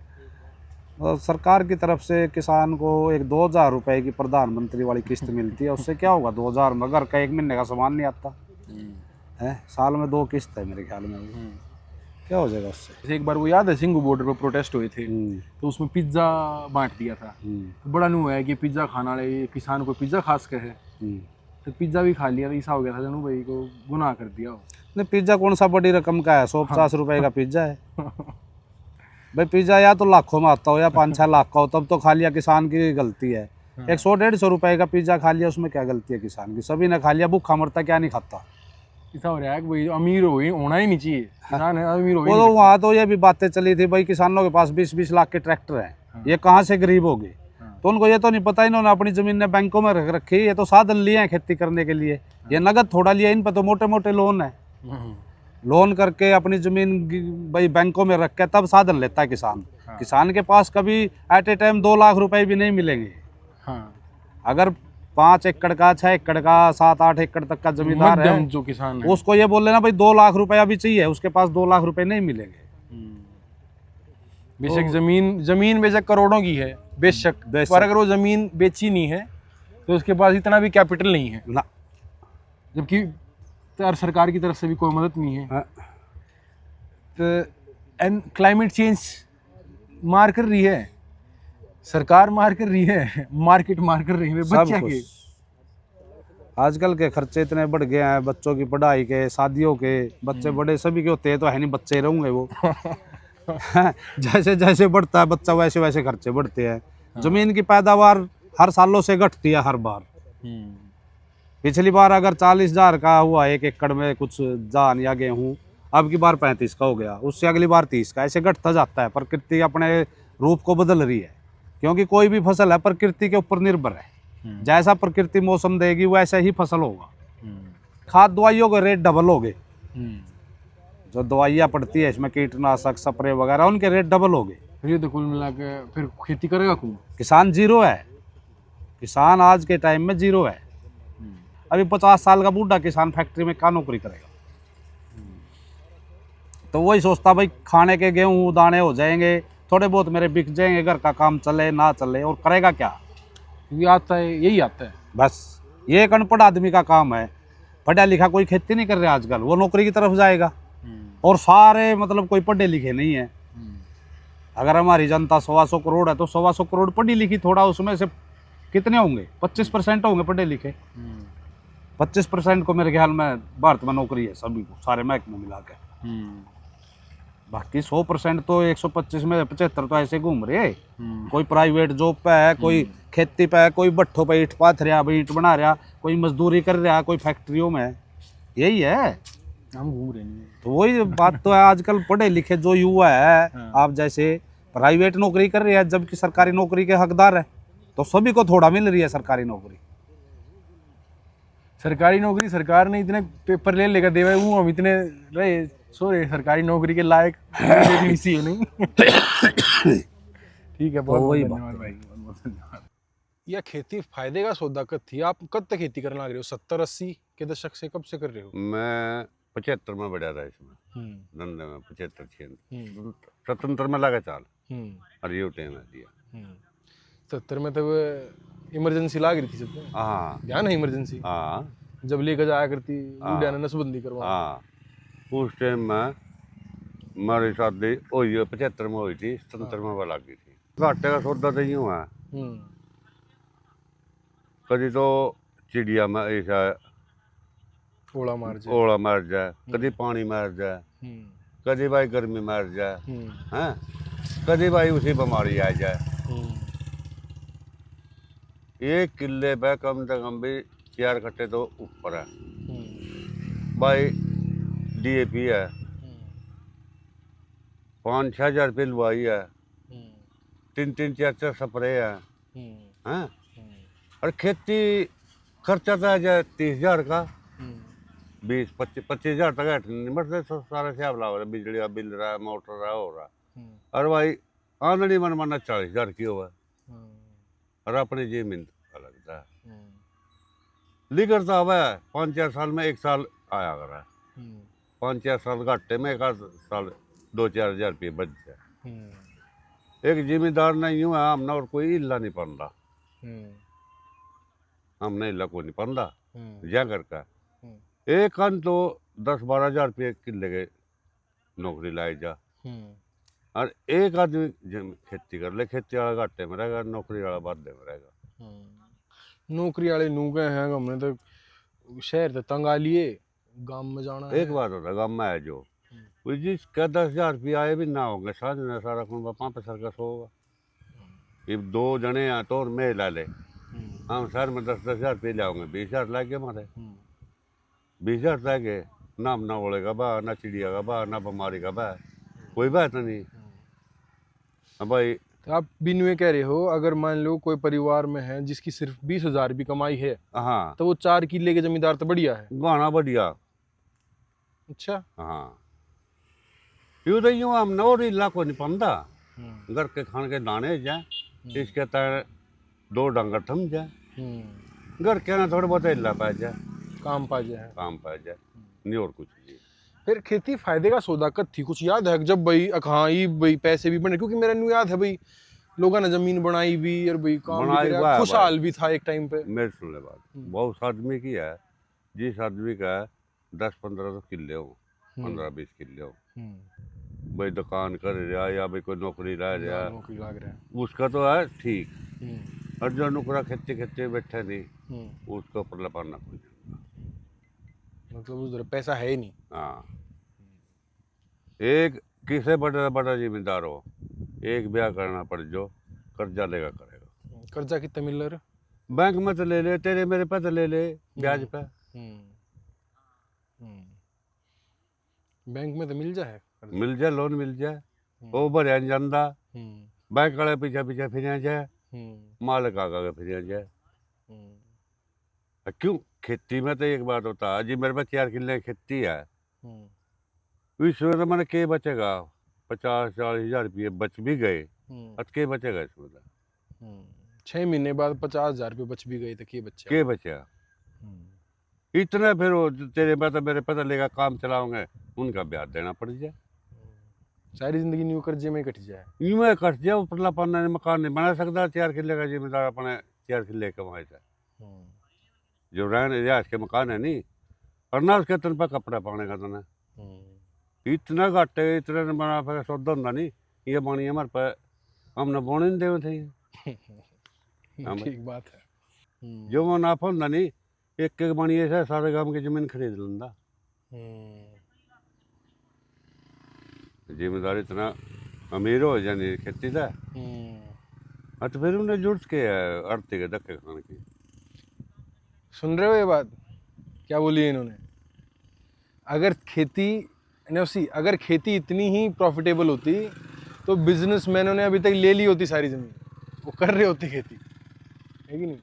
और सरकार की तरफ से किसान को एक 2,000 रुपए की प्रधानमंत्री वाली किस्त मिलती है, उससे क्या होगा 2,000 में? घर का 1 महीने का सामान नहीं आता है, साल में 2 किस्त है मेरे ख्याल में, क्या हो जाएगा उससे? एक बार वो याद है सिंगू बॉर्डर पर प्रोटेस्ट हुए थे, तो उसमें पिज्ज़ा बांट दिया था, तो बड़ा न्यू है कि पिज्ज़ा खाना वाले किसान को पिज्ज़ा खास कर है, तो पिज्ज़ा भी खा लिया, तो ऐसा हो गया था जनू भाई को गुनाह कर दिया। नहीं, पिज्ज़ा कौन सा बड़ी रकम का है, 150 रुपए का पिज्ज़ा है भाई। पिज्ज़ा या तो लाखों में आता हो या 5-6 लाख का हो, तब तो खा लिया, किसान की गलती है। 100-150 रुपए का पिज्ज़ा खा लिया, उसमें क्या गलती है किसान की? सभी ने खा लिया, भूखा मरता क्या नहीं खाता। ऐसा हो रहा है कि भाई अमीर होना ही नहीं चाहिए, किसान है अमीर हो ही वो नहीं तो वहाँ तो ये भी बातें चली थी भाई, किसानों के पास 20-20 लाख के ट्रैक्टर हैं, ये कहाँ से गरीब हो गए? तो उनको ये तो नहीं पता, इन्होंने अपनी जमीन ने बैंकों में रख रखी, ये तो साधन लिए हैं खेती करने के लिए, ये नगद थोड़ा लिया, इन पर तो मोटे मोटे लोन है, लोन करके अपनी जमीन भाई बैंकों में रख के तब साधन लेता है किसान। किसान के पास कभी एट ए टाइम 2 लाख रुपए भी नहीं मिलेंगे। अगर 5 एकड़ का, 6 एकड़ का, 7-8 एकड़ तक का जमींदार है जो किसान है, उसको ये बोल लेना भाई 2 लाख रुपए अभी चाहिए, उसके पास 2 लाख रुपए नहीं मिलेंगे। बेशक जमीन बेशक करोड़ों की है, बेशक, पर अगर वो जमीन बेची नहीं है तो उसके पास इतना भी कैपिटल नहीं है ना, जबकि सरकार की तरफ से भी कोई मदद नहीं है। तो एंड क्लाइमेट चेंज मार कर रही है, सरकार मार कर रही है, मार्केट मार कर रही है, बच्चे के आजकल के खर्चे इतने बढ़ गए हैं, बच्चों की पढ़ाई के, शादियों के, बच्चे बड़े सभी के होते हैं, तो है नहीं बच्चे रहूंगे वो जैसे जैसे बढ़ता है बच्चा वैसे वैसे खर्चे बढ़ते हैं। जमीन की पैदावार हर सालों से घटती है हर बार। पिछली बार अगर 40,000 का हुआ 1 एकड़ में कुछ धान या गेहूँ, अब की बार 35 का हो गया, उससे अगली बार 30 का, ऐसे घटता जाता है। प्रकृति अपने रूप को बदल रही है, क्योंकि कोई भी फसल है प्रकृति के ऊपर निर्भर है। जैसा प्रकृति मौसम देगी वैसा ही फसल होगा। खाद दवाइयों के रेट डबल हो गए, जो दवाइयाँ पड़ती है इसमें कीटनाशक स्प्रे वगैरह, उनके रेट डबल हो गए। फिर ये तो कुल मिला के फिर खेती करेगा कौन? किसान जीरो है, किसान आज के टाइम में जीरो है। अभी 50 साल का बूढ़ा किसान फैक्ट्री में क्या नौकरी करेगा? तो वही सोचता भाई खाने के गेहूं दाने हो जाएंगे, थोड़े बहुत मेरे बिक जाएंगे, घर का काम चले ना चले, और करेगा क्या? क्योंकि आता है, यही आता है बस ये एक अनपढ़ आदमी का काम है। पढ़ा लिखा कोई खेती नहीं कर रहा आजकल, वो नौकरी की तरफ जाएगा। और सारे मतलब कोई पढ़े लिखे नहीं है। अगर हमारी जनता 125 करोड़ है तो 125 करोड़ पढ़ी लिखी, थोड़ा उसमें से कितने होंगे? 25% होंगे पढ़े लिखे। 25% को मेरे ख्याल में भारत में नौकरी है सभी को, सारे महकमे मिला के। बाकी 100% तो 125 में 75 तो ऐसे घूम रहे हैं। कोई प्राइवेट जॉब पे है, कोई खेती पे है, कोई भट्ठों पे ईंट पाथ रहा, ईंट बना रहा, कोई मजदूरी कर रहा, कोई फैक्ट्रियों में। यही है, हम घूम रहे हैं। तो वही बात तो है। आजकल पढ़े लिखे जो युवा है आप जैसे प्राइवेट नौकरी कर रहे हैं, जबकि सरकारी नौकरी के हकदार है। तो सभी को थोड़ा मिल रही है सरकारी नौकरी। सरकारी नौकरी सरकार ने इतने पेपर ले लेकर देवे, वो हम इतने रहे सोरे सरकारी नौकरी के लायक इसी है नहीं। ठीक है, बहुत वही धन्यवाद भाई, बहुत धन्यवाद। यह खेती फायदे का सौदा कब थी? आप कब तक खेती करने लग रहे हो? 70-80 के दशक से कब से कर रहे हो? मैं 75 में बढ़ा था इसमें धंधे में, 75-76 स्वतंत्र में लगा चाल और ये टाइम है दिया। 70 में तब इमरजेंसी लाग रही थी सब। हाँ, ध्यान है इमरजेंसी? हाँ, जब लेकर जाया करती मीडिया ने नसबंदी करवा। हाँ, उस टाइम में हमारी शादी हुई है 75 में हुई थी, 77 में वो लग गई थी। घाटे का सौदा तो यूँ है, कभी तो चिड़िया में ऐसा ओला मार जाए, कभी पानी मार जाए, कभी भाई गर्मी मार जाए, हैं, कभी भाई उसी बीमारी आ जाए। एक किले पे कम से कम भी 4 कट्टे तो ऊपर है भाई। DAP है, 5-6 हजार रुपये लुवाई है, 3-3, 4-4 स्प्रे है, हैं। और खेती खर्चा तो है 30,000 का, 20-25 हजार तक निमटते सारे से आप लाओ, बिजली का बिल रहा, मोटर रहा, हो रहा। और भाई आंधड़ी मन माना 40,000 की हुआ, और अपनी जमीन लगता है लिखता हुआ है। 5-4 साल में 1 साल आया करा, 5-4 साल घाटे में 1 साल 2-4 हजार रुपये बच जाए। एक जिम्मेदार नहीं हूँ हमने, और कोई इल्ला नहीं पड़ रहा, हमने इल्ला कोई नहीं पड़ रहा जा करके। एक अन तो 10-12 हजार रुपये किले के नौकरी लाई जा, और एक आदमी खेती कर ले, खेती वाला घाटे में रहेगा, नौकरी वाला वादे में रहेगा। नौकरी वाले नू गए हैं, हमने तो शहर से तंग आ लिए, गांव में जाना है। एक बात होता गांव में है जो जिसका 10,000 रुपये आए भी ना होंगे, सारा कौन 5 पैसा का होगा। ये 2 जने हैं तो और मैं ला ले, हम शहर में 10-10 हजार रुपये लाओगे, 20 हजार ला के मारे, 20 हजार ला के नाम ना ओढ़ेगा बा, ना चिड़िया का बा, ना बीमारी का बा, कोई बात नहीं। भाई तो आप बिन में कह रहे हो, अगर मान लो कोई परिवार में है जिसकी सिर्फ 20,000 भी कमाई है, हाँ, तो वो 4 किले के जमींदार तो बढ़िया है, गाना बढ़िया। अच्छा, हाँ, यूँ तो यूँ हम और इला को नहीं पाता, घर के खाने के दाने जाए, इसके तहत 2 डंगर थम जाए, घर के ना थोड़ा बहुत इला पा जाए, काम पा जाए, नहीं और कुछ नहीं। फिर खेती फायदे का सौदा कब थी? कुछ याद है जब भाई हाँ ये भाई पैसे भी बने? क्योंकि मेरा न्यू याद है भाई लोगों ने जमीन बनाई भी और भाई काम भी किया, खुशहाल भी था एक टाइम पे। मेरे सुन ले बात, बहुत आदमी की है, जिस आदमी का 10-15 किले हो, 15-20 किले हो, भाई दुकान कर रहा या भाई कोई नौकरी ला रहा, उसका तो है ठीक। और जो नुकरा खेते बैठे नहीं, उसके ऊपर लपाना कोई, मतलब उधर पैसा है ही नहीं। हाँ, एक किसे बड़ा जिम्मेदार हो, एक ब्याह करना पड़ जो कर्जा लेगा करेगा। कर्जा कितना मिल रहा? बैंक में तो ले ले, तेरे मेरे पे तो ले ले ब्याज पे। बैंक में तो मिल जाए मिल जाए लोन मिल जाए वो भरिया नहीं जाता बैंक वाले पीछे पीछे फिर जाए मालिक आगे फिर जाए क्यों खेती में तो एक बात होता है जी मेरे पास 4 किले खेती है इसमें तो मैंने के बचेगा 50-40 हज़ार रुपये बच भी गए अब के बचेगा इसमें तो 6 महीने बाद 50,000 रुपये बच भी गए तो के बचा इतना फिर वो तेरे में तो मेरे पता लेगा काम चलाओगे उनका ब्याज देना पड़ जाए सारी जिंदगी न्यू कर्जे में कट जाए यूं में कट जाए ऊपरला पन्ना मकान नहीं बना सकता 4 किले का जिम्मेदार अपने 4 किले कमाए था जो रहने रियाज के मकान है नहीं और ना उसके तन पर कपड़ा पाने का तना इतना घाटे इतना बना फिर सौदा होंगे नहीं ये पानी हमारे पर हमने बोने नहीं देवे थे ठीक बात है जो मुनाफा होंगे नहीं एक पानी ऐसा सारे गांव की जमीन खरीद लेंदा जिम्मेदार इतना अमीर हो जानी खेती का तो फिर उन्हें जुट के आरती के धक्के खाने की सुन रहे हो ये बात क्या बोली है इन्होंने अगर खेती इतनी ही प्रॉफिटेबल होती तो बिजनेसमैनों ने अभी तक ले ली होती सारी जमीन वो कर रहे होते खेती है कि नहीं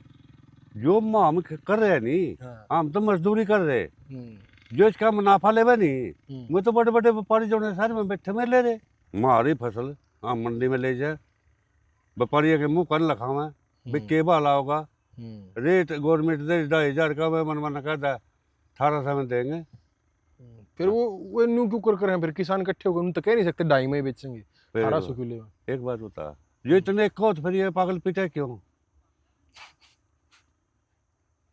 जो हम कर रहे हैं नहीं हम तो मजदूरी कर रहे जो इसका मुनाफा ले नहीं वो तो बड़े बड़े व्यापारी जो शहर में बैठे में ले रहे हमारी फसल हम मंडी में ले जाए व्यापारी के मुंह कर लखावा भाई के भाला होगा रेट गवर्नमेंट दे 2,500 का मैं मन कहता 1800 में देंगे फिर वो न्यू क्यों कर रहे हैं फिर किसान इकट्ठे होकर उन तो कह नहीं सकते 2.5 में ही बेचेंगे 1800 किलो एक बात बता जो इतने को फिर ये पागल पीटा क्यों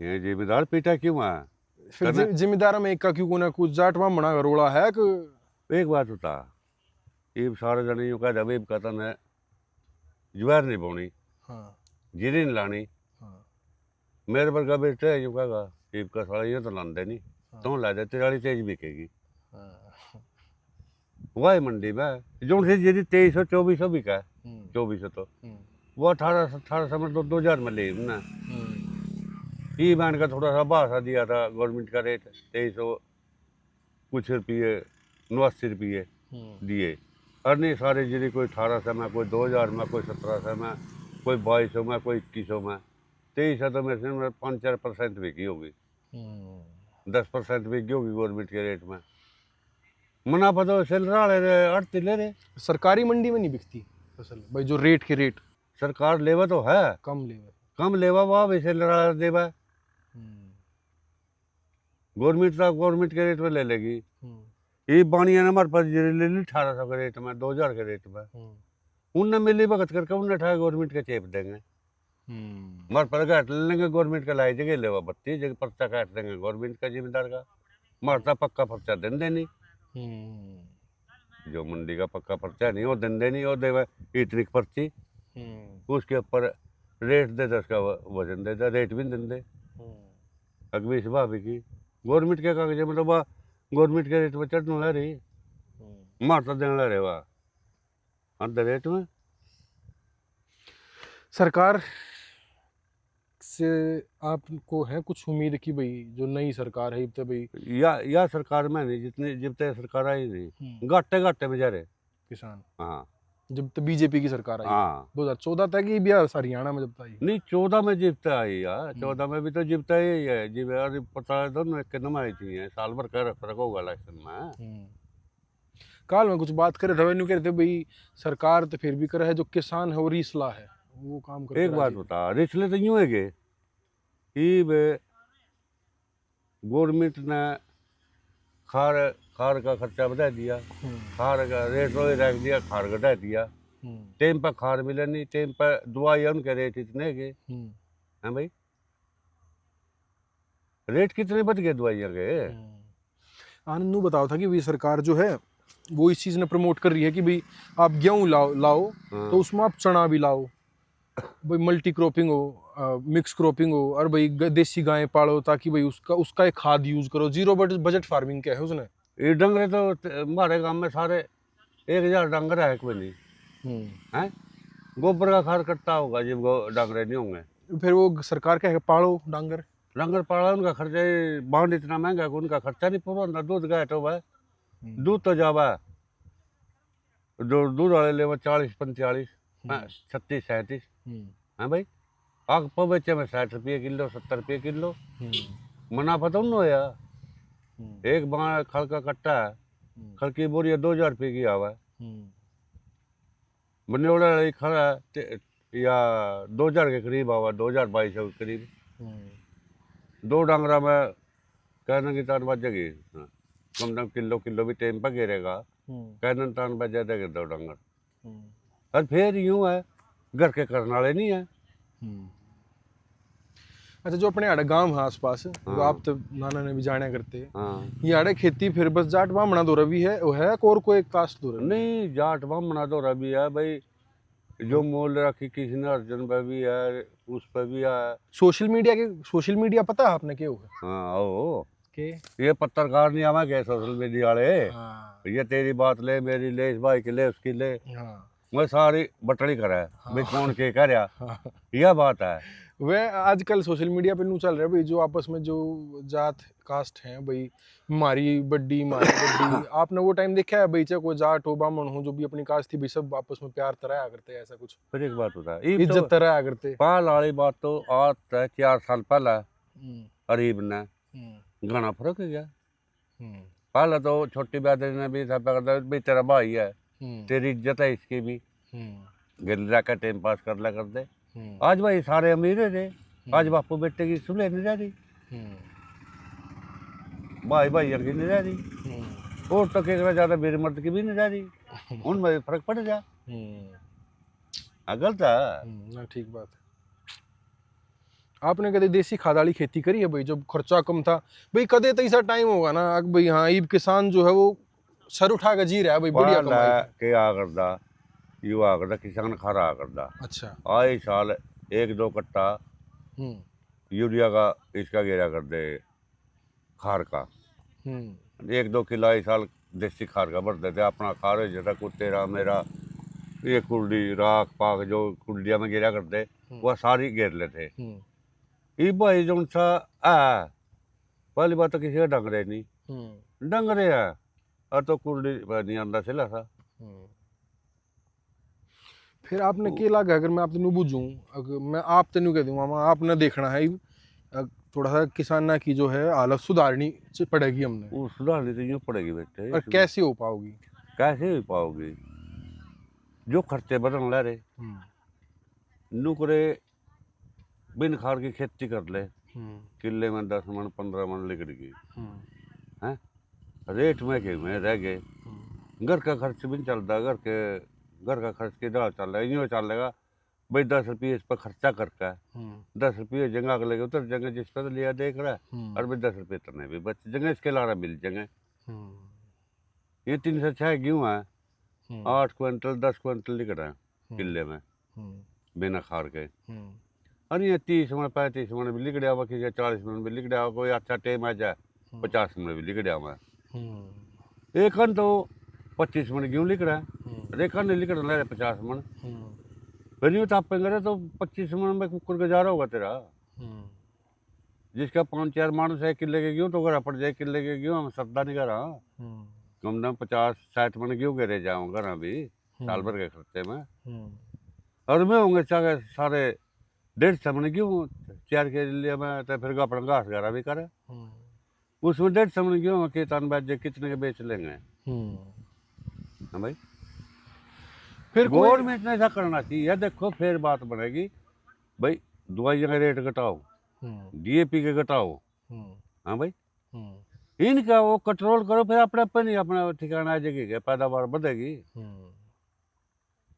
ये जिम्मेदार पीटा क्यों है फिर जिम्मेदार में एक का क्यों ना कुछ जाट वहां मना रोड़ा है कि एक बात होता ये सारे जने यूं कहते भाई कहता है ज्वार नहीं बोनी जीरी नहीं लानी मेरे पर का बेटा है यूं कहेगा ईब का सारा ये तो लांदे नहीं तो ला दे तेरी तेज बिकेगी वही मंडी में जो से जीरी 2300-2400 बिका है 2400 तो वो 1800 में 2,000 में ले ना ई बैंड का थोड़ा सा भाषा दिया था गवर्नमेंट का रेट 2300 कुछ रुपये 89 रुपये दिए और नहीं सारे जीरी कोई 1800 में कोई 2000 में कोई 1700 में कोई 2200 में कोई 2100 में 2300 तो मेरे से 5-4% बिकी होगी 10% बिकी होगी गवर्नमेंट के रेट में मुनाफा तो सेल रहा आड़ती ले रहे सरकारी मंडी में नहीं बिकती फसल भाई जो रेट के रेट सरकार लेवा तो है कम लेवा वहाँ भी सेल रहा देवा गवर्नमेंट के रेट में ले लेगी ये बानिया ने हमारे पास ले ली 1800 के रेट में 2000 के रेट में उनने मिली भगत करके उन्हें उठाया गवर्नमेंट के चेप देंगे हमारे पर काट लेंगे गवर्नमेंट का लाई जगह लेवा 32 जगह पर्चा काट देंगे गवर्नमेंट का जिम्मेदार का मारता पक्का पर्चा दिन देनी जो मंडी का पक्का पर्चा नहीं वो दिन देनी वो देवा इतनी पर्ची उसके ऊपर रेट दे दे उसका वजन दे दे रेट भी दिन दे अगवी इस भाभी की गवर्नमेंट के कागज मतलब गवर्नमेंट के रेट में चढ़ने ला रही मारता देने ला रहे वाह अंदर रेट में सरकार से आपको है कुछ उम्मीद कि भाई जो नई सरकार है तो भाई या सरकार में नहीं जितनी जब तक सरकार आई नहीं घाटे में जा रहे किसान हाँ जब तो बीजेपी की सरकार आई हाँ 2014 तक ही बिहार हरियाणा में जब आई नहीं 14 में जीतता आई यार 14 में भी तो जीतता ही है जी यार पता है दोनों एक नंबर आई थी साल भर का फर्क होगा इलेक्शन में काल में कुछ बात करे थे कह रहे थे भाई सरकार तो फिर भी कर है जो किसान है वो रिसला है वो काम कर एक बात बता रिसले तो यूं है गवर्नमेंट ने खार का खर्चा बढ़ा दिया खार का रेट रख दिया खार घटा दिया टाइम पर खार मिले नहीं टाइम पर दवाई उनके रेट इतने के हैं भाई रेट कितने बढ़ गए दवाइयाँ के आनंद बताओ था कि भाई सरकार जो है वो इस चीज़ ने प्रमोट कर रही है कि भाई आप गेहूँ लाओ तो उसमें आप चना भी लाओ भाई मल्टी क्रॉपिंग हो मिक्स क्रॉपिंग हो और भाई देसी गायें पालो ताकि भाई उसका एक खाद यूज करो जीरो बजट फार्मिंग क्या है उसने ये डंगरे तो हमारे गांव में सारे 1000 डंगर है कोई नहीं है गोबर का खाद कटता होगा जब डंगरे नहीं होंगे फिर वो सरकार क्या है पालो डंगर पाला उनका खर्चा बांड इतना महंगा है कि उनका खर्चा नहीं पूरा होता दूध गाय तो भाई दूध तो जावा जो दूध वाले ले 40-45 36-37 हाँ भाई आग पर बेचे में 60 रुपये किलो 70 रुपये किलो मुनाफा तो उन्होंने होया एक बार खल का कट्टा है खल की बोरी 2000 रुपये की आवा बनने वाला खड़ा या 2000 के करीब आवा 2200 के करीब दो डांगरा में कहना की तान बच जाएगी कम से कम किलो भी टेम पर गिरेगा कहना तान बच जाएगा 2 डांगर और फिर यूं है घर के करने वाले नहीं है। अच्छा जो अपने आड़े गांव है आसपास जो आप तो नाना ने भी जाने करते ये आड़े खेती फिर बस जाट बामना दो रवि है वो है और कोई कास्ट दो रवि नहीं जाट बामना दो रवि है भाई जो मोल रखी किसी ने अर्जुन पे भी है उस पे भी है। सोशल मीडिया पता है आपने क्या हुआ? हाँ ओ के ये पत्रकार नहीं आवा गए सोशल मीडिया वाले ये तेरी बात ले मेरी ले इस भाई की ले उसकी ले मैं सारी बटड़ी करा है भाई कौन के कह रहा यह बात है। वह आजकल सोशल मीडिया पे नू चल रहा है भाई जो आपस में जो जात कास्ट हैं भाई मारी बड्डी आपने वो टाइम देखा है भाई चाहे कोई जाट हो बामण हो जो भी अपनी कास्ट थी भाई सब आपस में प्यार तराया करते हैं ऐसा कुछ फिर एक बात होता है इज्जत तराया करते पाल वाली बात तो आज 4 साल पहले अरीब ने घना फर्क है क्या पहले तो छोटी बेटे ने भी करता भाई तेरा भाई है तेरी इज्जत है इसकी भी गिर का टाइम पास कर लिया करते। आज भाई सारे अमीर थे आज बापू बेटे की सुलह नहीं जा रही भाई भाई की नहीं जा रही और तो क्या ज्यादा मेरे मर्द की भी नहीं जा रही उनमें फर्क पड़ जा गलत है। ठीक बात है। आपने कदे देसी खाद वाली खेती करी है भाई जब खर्चा कम था भाई कदे तो ऐसा टाइम होगा ना भाई हाँ ईब किसान जो है वो सर उठा के जी रहा है भाई बढ़िया कमाई क्या करदा युवा करदा किसान खरा करदा। अच्छा आए साल 1-2 कट्टा यूरिया का इसका घेरा कर दे खार का 1-2 किलो इस साल देसी खार का भर देते अपना खार जैसा कुछ तेरा मेरा ये कुल्डी राख पाक जो कुल्डिया में घेरा करते वह सारी घेर लेते ये भाई जो सा पहली बात तो किसी का डंगरे नहीं डंगरे है और तो कुल्डी नहीं आंदा सिला सा। फिर आपने क्या लगा अगर मैं आप तेन बुझूँ अगर मैं आप तेन कह दूँ मामा आपने देखना है थोड़ा सा किसान ना की जो है हालत सुधारनी पड़ेगी हमने वो सुधारनी तो यूँ पड़ेगी बेटे और कैसे हो पाओगी जो खर्चे बदल ले रहे नुकरे बिन खार की खेती कर ले किले में 10 मन 15 मन लिकड़ गई हैं रेट में रह गए घर का खर्च भी नहीं चलता घर का खर्च किधर चल रहा है यूँ चलेगा भाई 10 रुपये इस पर खर्चा करता है 10 रुपये जगह के लगे उतर जगह जिस पर लिया देख रहा है और भाई 10 रुपये इतने भी बच जगह इसके अलावा मिल जगह ये 3 से 6 गेहूँ है 8 क्विंटल 10 क्विंटल लिख रहा है किले में बिना खार के और ये 30 मन 35 मन भी लिख हुआ किसी 40 मन भी लिख हुआ कोई अच्छा टाइम आ जाए 50 मन भी लिख हुआ एक तो 25 मन गेहूँ लिख रहा है रेखा ने लिख रहा है 50 मन फिर यूँ तापेंगे तो 25 मन में कुकर गुजारा होगा तेरा जिसका 5-4 मानस है किले के गेहूँ तो घर पड़ जाए किले के गेहूँ हम सत्ता नहीं कर रहा कम से कम 50-60 मन गेहूँ गिरे जाऊँ घर अभी साल भर के खर्चे में और मैं होंगे चाहे सारे 150 मन गेहूँ 4 के लिए मैं तो फिर अपना घास गारा भी करे उसमें 150 मन गेहूँ के तान बैठ जाए कितने के बेच लेंगे हाँ भाई फिर गवर्नमेंट ने ऐसा करना चाहिए देखो फिर बात बनेगी भाई दवाइयों का रेट घटाओ डीएपी के घटाओ हाँ भाई इनका वो कंट्रोल करो फिर अपने पे नहीं अपना ठिकाना आ जाएगी पैदावार बढ़ेगी।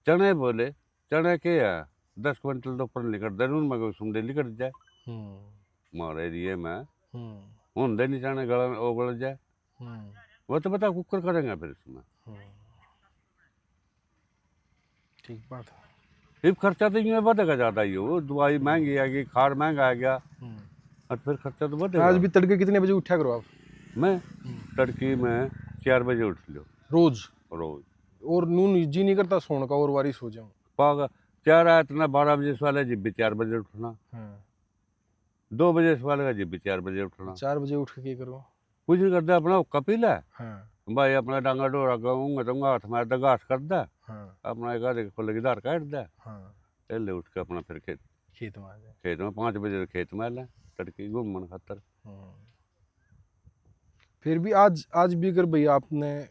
चने बोले चने के 10 क्विंटल तो ऊपर निकट दे उनमें सुंडे निकट जाए हमारे एरिए में होंगे नहीं चने गला में गल जाए वो तो बता कुकर करेंगे फिर इसमें ठीक बात है। अब खर्चा तो यूँ बढ़ेगा ज़्यादा ही हो दवाई महंगी आएगी खार महंगा आ गया और फिर खर्चा तो बढ़ेगा। आज भी तड़के कितने बजे उठा करो आप? मैं तड़की में 4 बजे उठ लो रोज और नून जी नहीं करता सोने का और वारी सो जाऊँ पागा 4 आया इतना 12 बजे वाले जब भी 4 बजे उठना 2 बजे वाले का जब भी 4 बजे उठना 4 बजे उठ के क्या करो कुछ नहीं करते अपना कपिल है भाई अपना डांगा डोरा कहूँगा तो हाथ मार दा घास कर दा हाँ अपना एक आधे खुले की धार काट दा हाँ ले उठ के अपना फिर खेत में आ जाए। खेत में 5 बजे खेत में ला तड़के घूमन खातर। फिर भी आज भी अगर भाई आपने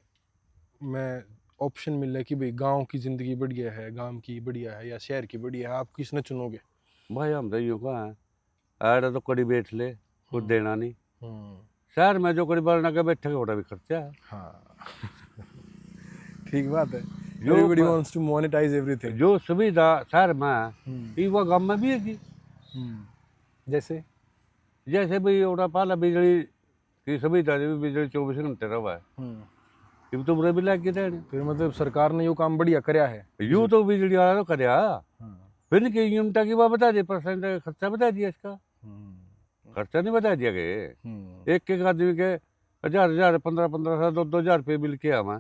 मैं ऑप्शन मिल है कि भाई गांव की जिंदगी बढ़िया है, गांव की बढ़िया है या शहर की बढ़िया है, आप किसने चुनोगे? भाई हम तो यूँ कहा है आड़ा तो कड़ी बैठ ले कुछ देना नहीं, शहर में जो कड़ी बढ़ना का बैठे का बड़ा भी खर्चा है। हाँ ठीक बात है, everybody wants to monetize everything। जो सुविधा शहर में ये वो गांव में भी है कि जैसे जैसे भाई ओटा पाला बिजली की सुविधा बिजली 24 घंटे रहा है ये तो बुरे भी लग गए। फिर मतलब सरकार ने यो काम बढ़िया करया है, यूँ तो बिजली वाला तो करया फिर नहीं कि यूनिटा की बात बता दी, परसेंट खर्चा बता दिया, इसका खर्चा नहीं बता दिया गए। एक आदमी के 1000 1500 2000 रुपये बिल किया मैं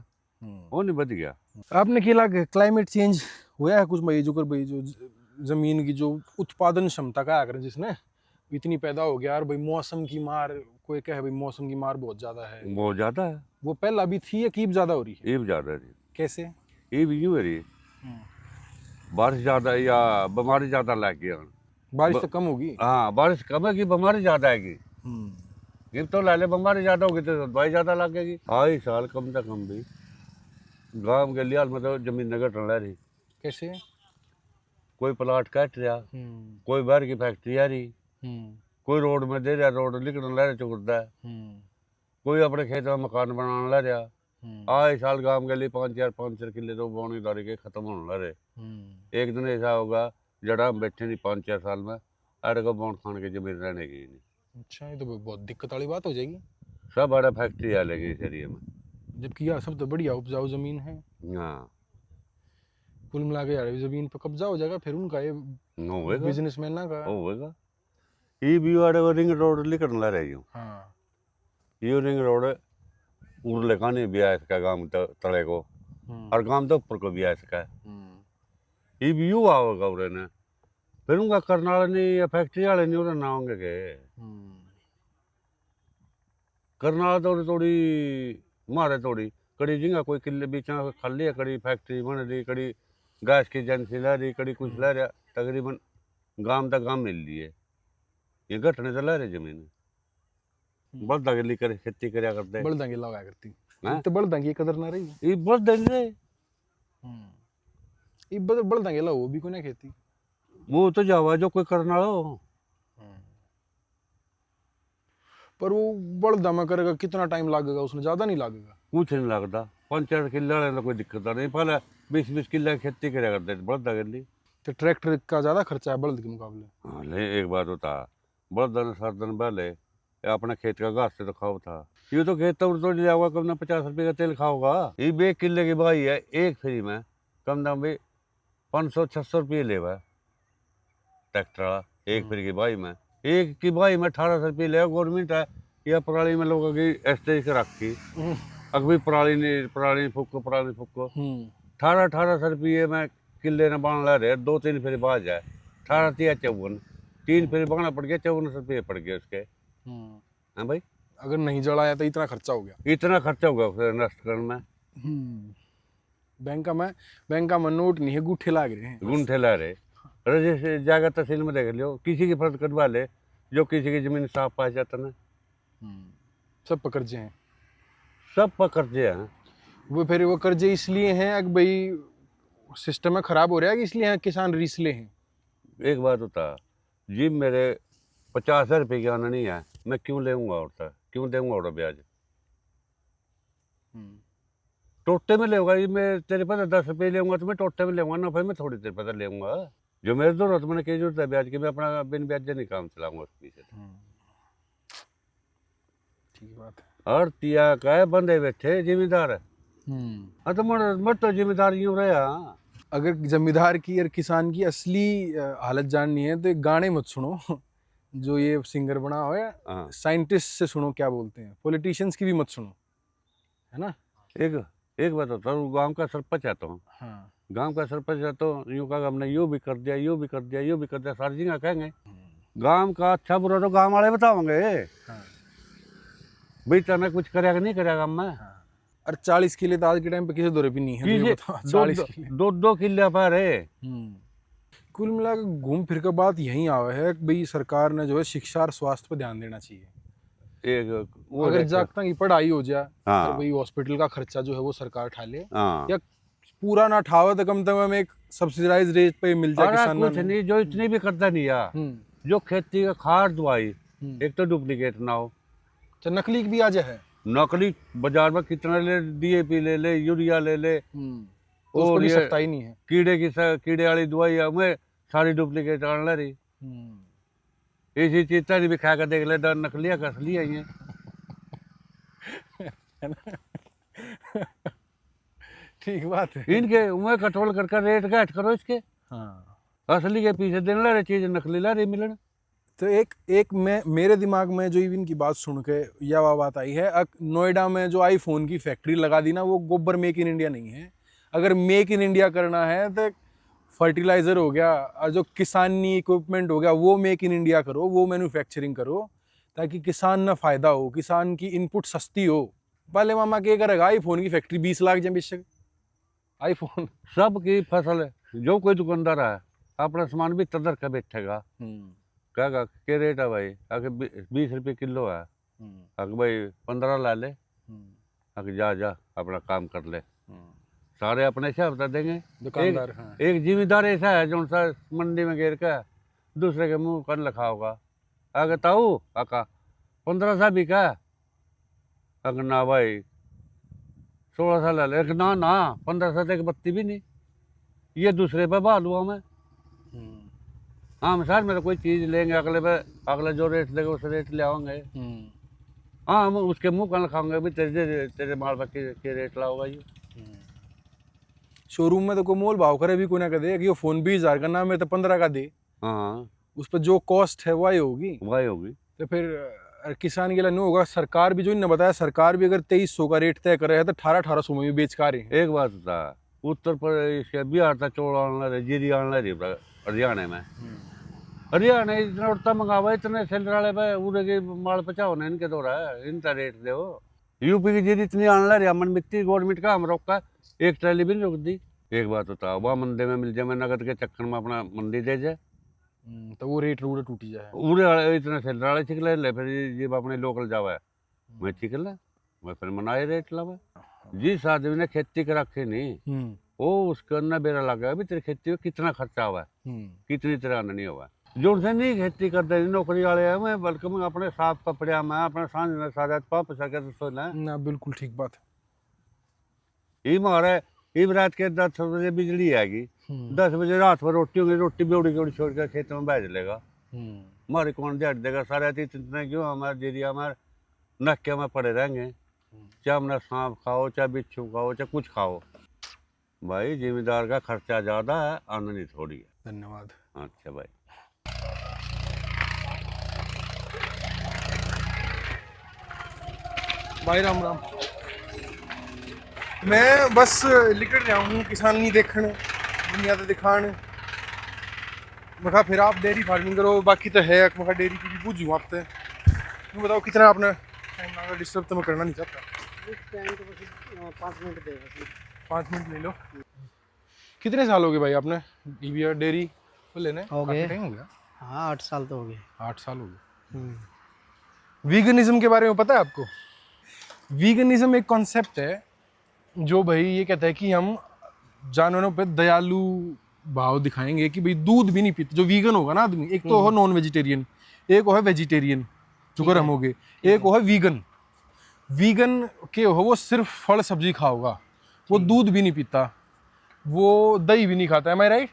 वो नहीं बच गया। आपने क्या लगा क्लाइमेट चेंज हुआ है कुछ भाई जो कर भाई जो जमीन की जो उत्पादन क्षमता का आकर जिसने इतनी पैदा हो गया, और भाई मौसम की मार कोई कहे भाई मौसम की मार बहुत ज्यादा है, बहुत ज्यादा है। वो पहले अभी थी या कीब ज्यादा हो रही है? ईब ज्यादा है। कैसे? ईब यूं हो रही है बारिश ज्यादा या बीमारी ज्यादा लग गई। बारिश तो कम होगी। हाँ बारिश कम है कि बीमारी ज्यादा आएगी। ईब तो लाले बीमारी ज्यादा होगी तो दवाई ज्यादा लगेगी। आई साल कम से कम भी गांव के लिहाज में तो जमीन घट रह रही। कैसे? कोई प्लाट काट रहा, कोई बाहर की फैक्ट्री आ रही, कोई रोड में दे रहा, रोड निकलने ला रहा चुकता है, कोई अपने खेत में मकान बनाने ला रहा। आए साल गांव के लिए 5-4 किले तो बोनीदारी के खत्म होने ला रहे। एक दिन ऐसा होगा जड़ा हम बैठे नहीं 5-4 साल में अरे को बोन खान की जमीन रहने की नहीं। अच्छा ये तो बहुत दिक्कत वाली बात हो जाएगी। सब बड़ा फैक्ट्री आ लेगी इस एरिया में, जबकि यार सब तो बढ़िया उपजाऊ जमीन है। हाँ कुल मिला के यार जमीन पर कब्जा हो जाएगा, फिर उनका ये बिजनेसमैन ना का होगा। ये भी वाले रिंग रोड निकलने ला रही हूँ। हाँ ये रिंग रोड उर्ले का नहीं भी है इसका गांव तले को और गांव तो ऊपर को भी है इसका। ये भी यू आओगा उरे ने फिर उनका करनाल नहीं या फैक्ट्री वाले नहीं उरे ना होंगे के करनाल थोड़ी मारे थोड़ी कड़ी जिंगा कोई किले बीच खाली है, कड़ी फैक्ट्री बन रही, कड़ी गैस की एजेंसी ला रही, कड़ी कुछ ला रहा, तकरीबन गांव तक गांव मिल रही है। ये घटने तो ला रहे जमीन बल्दा के लिए करे खेती करया करते बल्दा के लगाया करती तो बल्दा की कदर ना रही। ये बल्दा नहीं ये बल्दा के वो भी कोई ना खेती वो तो जावा जो कोई करना हो पर वो बल्दा में करेगा कितना टाइम लगेगा, उसमें ज्यादा नहीं लगेगा। कुछ नहीं लगता 5-4 किले वाले कोई दिक्कत नहीं, पहले 20-20 किले खेती करया करते बल्दा के लिए। तो ट्रैक्टर का ज्यादा खर्चा है बल्द के मुकाबले। हाँ ले एक बात होता बल्दा ने 7 दिन पहले अपने खेत का घास से तो खाओ था। ये तो खेत तो जाओगा कम ना 50 रुपये का तेल खाओगा। ये 1 किले की भाई है एक फ्री में कम दाम भी 500-600 रुपये ले ट्रैक्टर वाला एक फ्री की भाई में। एक की भाई में 1800 रुपये ले गवर्नमेंट है या पराली में लोगों की एस्टेज के रखी अभी पराली फूको 1800 रुपये में किले ने बाण ला रहे 2-3 फिर बाज जाए 18-54 3 फिर बाणा पड़ गया 5400 रुपये पड़ गए उसके। हाँ भाई अगर नहीं जलाया तो इतना खर्चा हो गया, इतना खर्चा होगा उसे नष्ट करने में। बैंक में नोट नहीं है, गुठे लाग रहे हैं, गुंठे ला रहे। रजिस्ट्री जाकर तहसील में देख लियो किसी की फर्ज कटवा ले जो किसी की जमीन साफ पाया जाता ना सब पर कर्जे हैं, सब पर कर्जे हैं। वो फिर वो कर्जे इसलिए हैं कि भाई सिस्टम में खराब हो रहा है कि इसलिए हैं किसान रिसले हैं। एक बात होता जी मेरे 50,000 रुपये की आना नहीं है मैं क्यों लेऊंगा और क्यों देऊंगा और ब्याज टोटे में लेगा। ये मैं तेरे पास 10 रुपये लेऊंगा तो मैं टोटे में लेऊंगा ना, फिर मैं थोड़ी देर पता लेऊंगा जो मेरे जरूरत मैंने क्या जरूरत है ब्याज की, मैं अपना बिन ब्याज नहीं काम चलाऊंगा उस पीछे। ठीक बात है। और तिया का है बंदे बैठे जिम्मेदार है। हाँ तो मत तो जिम्मेदार यूं रहा। अगर जमींदार की और किसान की असली हालत जाननी है तो एक गाने मत सुनो जो ये सिंगर बना हुआ है, साइंटिस्ट से सुनो क्या बोलते हैं, पॉलिटिशियंस की भी मत सुनो, है ना। एक बात होता है गांव का सरपंच है तो गांव का सरपंच है तो यूं कहा हमने यो भी कर दिया यो भी कर दिया यो भी कर दिया सारी जगह कहेंगे। गांव का अच्छा बुरा तो गांव वाले बताओगे भाई तने कुछ करेगा नहीं करेगा मैं और 40 किले तो आज के टाइम पे किसी दौरे भी नहीं है, तो ये बताओ, 40 किले। दो किले पर है। कुल मिलाकर घूम फिर के बात यही आवा है कि भाई सरकार ने जो है शिक्षा और स्वास्थ्य पर ध्यान देना चाहिए। अगर जागता की पढ़ाई हो जाए, हाँ। और भाई हॉस्पिटल का खर्चा जो है वो सरकार उठा ले, हाँ। या पूरा ना उठावे तो कम से कम एक सब्सिडाइज रेट पे मिल जाए किसान कुछ नहीं, जो इतनी भी करता नहीं यार, जो खेती का खाद दवाई एक तो डुप्लीकेट ना हो, तो नकली भी आ जाए। नकली बाजार में कितना ले, DAP ले ले, यूरिया ले ले, और ये सख्ता ही नहीं है। कीड़े वाली दवाई है मैं सारी डुप्लीकेट आने रही। इसी चीज तारी भी खा कर देख ले, नकली का असली है ये। ठीक बात है। इनके मैं कंट्रोल करके रेट घट करो इसके। हाँ। असली के पीछे देने ला रहे चीज, नकली ला रही मिलना। तो एक मैं मेरे दिमाग में जो इनकी बात सुन के यह बात आई है, नोएडा में जो आईफोन की फैक्ट्री लगा दी ना, वो गोबर मेक इन इंडिया नहीं है। अगर मेक इन इंडिया करना है तो फर्टिलाइजर हो गया और जो किसानी इक्विपमेंट हो गया वो मेक इन इंडिया करो, वो मैन्युफैक्चरिंग करो, ताकि किसान ना फायदा हो, किसान की इनपुट सस्ती हो। पहले मामा क्या करेगा, आईफोन की फैक्ट्री 20 लाख जब बेशक आईफोन सब की फसल है। जो कोई दुकानदार है अपना सामान भी तदर का बैठेगा, कहेगा क्या रेट है भाई, आगे 20 रुपये किलो है, आगे भाई 15 ला ले, आगे जा अपना काम कर ले। सारे अपने हिसाब बता देंगे दुकानदार। एक जिम्मेदार ऐसा है जो सा मंडी में गिर के दूसरे के मुंह कर लिखा होगा, आगे ताऊ आका 1500 बिका, अगर ना भाई 1600 ला ले, ना 1500 तक बत्ती भी नहीं, ये दूसरे पे बहाल हुआ मैं। हाँ सर मेरा कोई चीज लेंगे, अगले जो रेट देगा उस रेट ले आओगे। हाँ हम उसके मुंह का लिखाऊंगे भी तेरे माल पर के रेट लाओगा ये। शोरूम में तो कोई मोल भाव करे भी कोई ना कर दे कि वो फोन 20,000 का नाम है तो 15 का दे। हाँ उस पर जो कॉस्ट है वही होगी। तो फिर किसान के लिए नहीं होगा। सरकार भी जो इन्होंने बताया, सरकार भी अगर 2300 का रेट तय करे है तो 1800 में भी बेच का रहे हैं। एक बात था, उत्तर प्रदेश बिहार था चौड़ आना रहे, जीरी आना रही हरियाणा में। हरियाणा इतना उड़ता मंगावा, इतने सेल वाले पे उड़े के माल पचाओ ना इनके दौरा है, इनका रेट दे। यूपी की जीरी इतनी आने रही, अमन मिट्टी गवर्नमेंट का हम रोका, एक ट्रैली भी नहीं रुक दी। एक बात होता है वह मंडी में मिल जाए, मैं नगद के चक्कर में अपना मंडी दे जाए तो वो रेट उड़े टूटी जाए। उड़े इतने सेल वाले चिकले ले, फिर ये अपने लोकल जावा मैं चिकल मैं फिर मनाए रेट लावा। जिस आदमी ने खेती कर रखी नहीं वो उसके अंदर बेरा लगा भी तेरी खेती में कितना खर्चा हुआ है, कितनी तरह नहीं हुआ। जो उनसे नहीं खेती करते नौकरी वाले हैं, मैं बल्कि मैं अपने साफ कपड़े में अपने सांझ में सारा पाप सके तो सोना ना। बिल्कुल ठीक बात है। ये मारे इब रात के 10 बजे बिजली आएगी, 10 बजे रात में रोटी होगी, रोटी बेउड़ी बेउड़ी छोड़ कर खेत में बैठ लेगा। हमारे कौन दिहाड़ी देगा, सारे इतने क्यों हमारे जीरिया हमारे नक्के में पड़े रहेंगे, चाहे अपना सांप खाओ, चाहे बिच्छू खाओ, चाहे कुछ खाओ। भाई जिम्मेदार का खर्चा ज्यादा है, आमदनी थोड़ी है। धन्यवाद। अच्छा भाई। भाई राम राम। मैं बस निकल रहा हूँ किसान नहीं देखने, दुनिया तो दिखाने। मैं फिर आप डेयरी फार्मिंग करो, बाकी तो है मैं डेयरी की भी पूछूँ आपसे। तुम बताओ कितना आपने टाइम डिस्टर्ब तो मैं करना नहीं चाहता। 5 मिनट दे, 5 मिनट ले लो। कितने साल हो गए भाई आपने डेयरी को लेने? हो गए। टाइम हो गया? हाँ 8 साल तो हो गए। 8 साल हो गए। वीगनिज्म के बारे में पता है आपको? वीगनिज्म एक कॉन्सेप्ट है जो भाई ये कहता है कि हम जानवरों पे दयालु भाव दिखाएंगे कि भाई दूध भी नहीं पीते। जो वीगन होगा ना आदमी, एक तो हो नॉन वेजिटेरियन, एक हो है वेजिटेरियन जो गर्म हो गए, एक हो है वीगन। वीगन के हो वो सिर्फ फल सब्जी खाओगा, वो दूध भी नहीं पीता, वो दही भी नहीं खाता। है मैं राइट?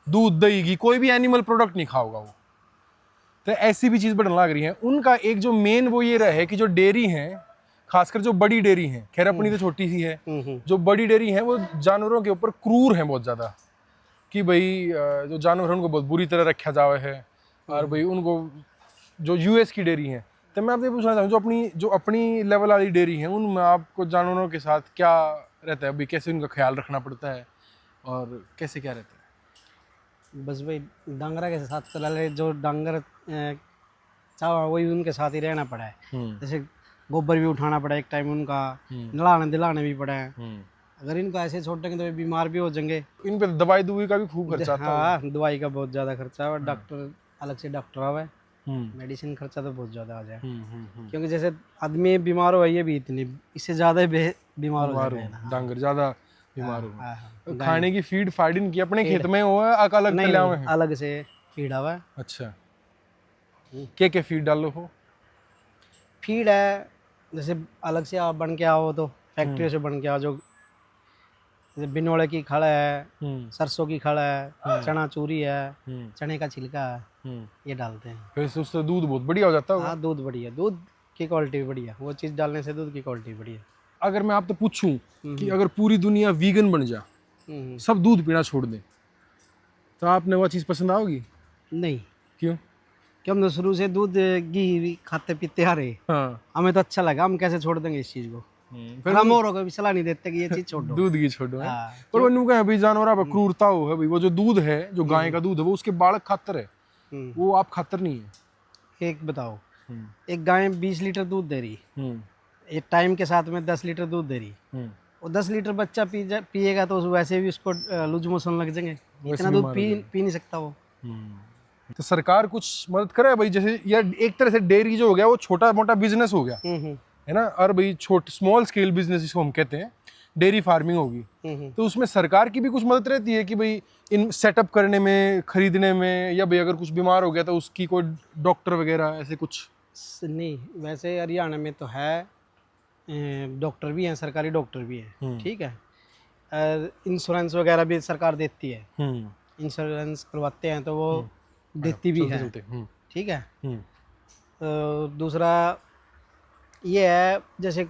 दूध दही घी कोई भी एनिमल प्रोडक्ट नहीं खाओगा वो। तो ऐसी भी चीज़ बढ़ने लग रही है। उनका एक जो मेन वो ये रहे कि जो डेयरी हैं, खासकर जो बड़ी डेयरी हैं, खैर अपनी तो छोटी सी है, जो बड़ी डेयरी हैं वो जानवरों के ऊपर क्रूर हैं बहुत ज़्यादा, कि भाई जो जानवर हैं उनको बहुत बुरी तरह रखा जावा है। और भाई उनको जो यूएस की डेयरी हैं, तो मैं आपसे पूछना चाहूँ जो अपनी लेवल वाली डेयरी हैं उनमें आपको जानवरों के साथ क्या रहता है, भाई कैसे उनका ख्याल रखना पड़ता है और कैसे क्या रहता है? बस भाई डांगरा के साथ फिलहाल जो डांगर चावा वही उनके साथ ही रहना पड़ा है। जैसे गोबर भी उठाना पड़ा एक टाइम उनका, नहलाने दिलाने भी पड़े। अगर इनको ऐसे छोड़ देंगे तो ये बीमार भी हो जाएंगे। इन पे दवाई दुवाई का भी खूब खर्चा आता होगा। हाँ, दवाई का बहुत ज़्यादा खर्चा है और डॉक्टर अलग से डॉक्टर आवे, मेडिसिन खर्चा तो बहुत ज़्यादा आ जाए। क्योंकि जैसे आदमी बीमार हो ये भी इतनी, इससे ज़्यादा बीमार हो जाते हैं। डांगर ज़्यादा बीमार हो। खाने की फीड फाइडिन की अपने खेत में हो है अलग नहीं, तलिया में? अलग से फीड आवा है। अच्छा, क्या फीड डालो हो? फीड है जैसे अलग से आप बन के आओ तो फैक्ट्री से बन के आओ, जो जैसे बिनोड़े की खड़ है, सरसों की खड़ है, चना चूरी है, चने का छिलका है, ये डालते हैं। फिर उससे दूध बहुत बढ़िया हो जाता होगा। हाँ, दूध बढ़िया, दूध की क्वालिटी बढ़िया, वो चीज़ डालने से दूध की क्वालिटी बढ़िया। अगर मैं आपसे पूछूं कि अगर पूरी दुनिया वीगन बन जाए, सब दूध पीना छोड़ दें, तो आपने वो चीज़ पसंद आओगी? नहीं। क्यों? कि हम तो शुरू से दूध घी खाते पीते आ रहे। हाँ। हमें तो अच्छा लगा, हम कैसे छोड़ देंगे इस चीज़ को। फिर हम औरों को भी सलाह नहीं देते कि ये चीज़ छोड़ो। दूध घी छोड़ो। हाँ, पर वो कहे भाई जानवर पे क्रूरता हो है भाई, वो जो दूध है, जो गाय का दूध है, वो उसके बालक खातर है, वो आप खातर नहीं है। एक बताओ, एक गाय 20 लीटर दूध दे रही, एक टाइम के साथ में 10 लीटर दूध दे रही, और 10 लीटर बच्चा पिएगा तो वैसे भी उसको लूज मोशन लग जाएंगे, इतना दूध पी नहीं सकता वो। तो सरकार कुछ मदद करे भाई, जैसे यार एक तरह से डेयरी जो हो गया वो छोटा मोटा बिजनेस हो गया है ना, और भाई छोटे स्मॉल स्केल बिजनेस जिसको हम कहते हैं, डेयरी फार्मिंग होगी, तो उसमें सरकार की भी कुछ मदद रहती है कि भाई इन सेटअप करने में, खरीदने में, या भाई अगर कुछ बीमार हो गया तो उसकी कोई डॉक्टर वगैरह ऐसे कुछ? नहीं, वैसे हरियाणा में तो है, डॉक्टर भी हैं, सरकारी डॉक्टर भी हैं, ठीक है। इंश्योरेंस वगैरह भी सरकार देती है, इंश्योरेंस करवाते हैं तो वो देती भी है, ठीक है। दूसरा ये है, जैसे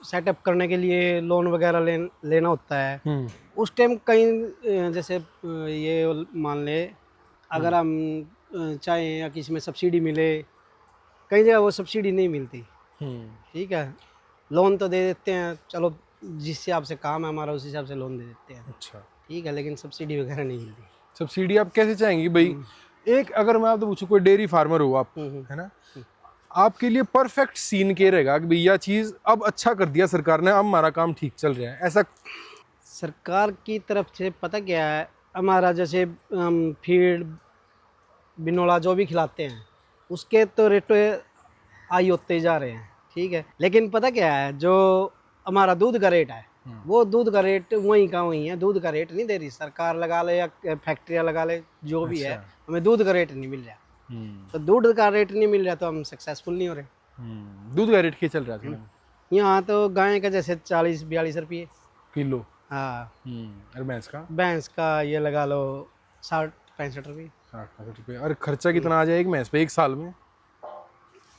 सेटअप करने के लिए लोन वगैरह लेना होता है, उस टाइम कहीं जैसे ये मान ले अगर हम चाहें या किसी में सब्सिडी मिले, कई जगह वो सब्सिडी नहीं मिलती, ठीक है। लोन तो दे देते हैं, चलो जिस हिसाब से काम है हमारा उस हिसाब से लोन दे देते हैं, अच्छा, ठीक है, लेकिन सब्सिडी वगैरह नहीं मिलती। सब्सिडी आप कैसे चाहेंगी भाई? एक अगर मैं आपसे पूछूं, कोई डेयरी फार्मर हो आप, है ना, आपके लिए परफेक्ट सीन क्या रहेगा कि भैया चीज़ अब अच्छा कर दिया सरकार ने, अब हमारा काम ठीक चल रहा है, ऐसा? सरकार की तरफ से पता क्या है, हमारा जैसे फीड बिनोला जो भी खिलाते हैं उसके तो रेट हाई होते जा रहे हैं, ठीक है, लेकिन पता क्या है, जो हमारा दूध का रेट है वो दूध का रेट वहीं का वहीं है, दूध का रेट नहीं दे रही सरकार, लगा ले या फैक्ट्रियाँ लगा ले, जो भी है, हमें दूध का रेट नहीं मिल रहा। तो दूध का रेट नहीं मिल रहा तो हम सक्सेसफुल नहीं हो रहे। दूध का रेट क्या चल रहा है यहाँ? तो गाय का जैसे 40-42 रुपये किलो। हाँ। और भैंस का ये लगा लो 60-65 रुपये। 60-65 रुपये। और खर्चा कितना आ जाए एक भैंस पे एक साल में?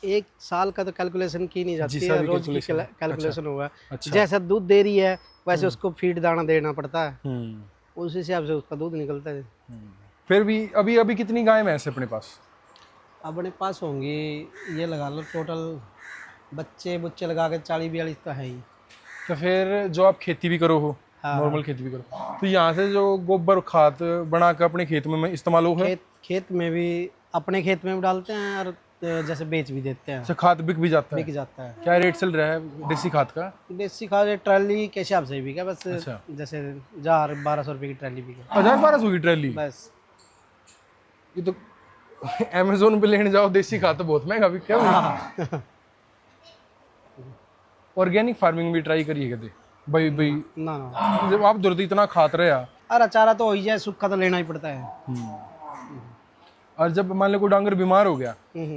एक साल का तो कैलकुलेशन की नहीं जाती है, रोज की कैलकुलेशन हुआ। अच्छा। जैसा दूध दे रही है वैसे उसको फीड दाना देना पड़ता है, उस हिसाब से उसका दूध निकलता है। फिर भी अभी कितनी गाय भैंस है अपने पास? अपने पास होंगी ये लगा लो टोटल बच्चे लगा के 40-42 तो है ही। तो फिर जो आप खेती भी करो हो, नॉर्मल खेती भी करो, तो यहाँ से जो गोबर खाद बना कर अपने खेत में इस्तेमाल हो? खेत में भी, अपने खेत में भी डालते हैं और जैसे बेच भी देते हैं। अच्छा, खाद बिक भी जाता है? बिक जाता है। क्या रेट चल रहा है देसी खाद का? देसी खाद ट्रैली के हिसाब से बिका बस। अच्छा। जैसे 1000-1200 रुपये की ट्रैली बिका। 1000-1200 की ट्रैली? बस। ये तो अमेज़न पे लेने जाओ देसी खाद तो बहुत महंगा बिक क्या? ऑर्गेनिक फार्मिंग भी ट्राई करिए कदे भाई? ना जब आप दुर्द इतना खाते रहे, अरे चारा तो हो ही जाए, सूखा तो लेना ही पड़ता है। और जब मान लो कोई डांगर बीमार हो गया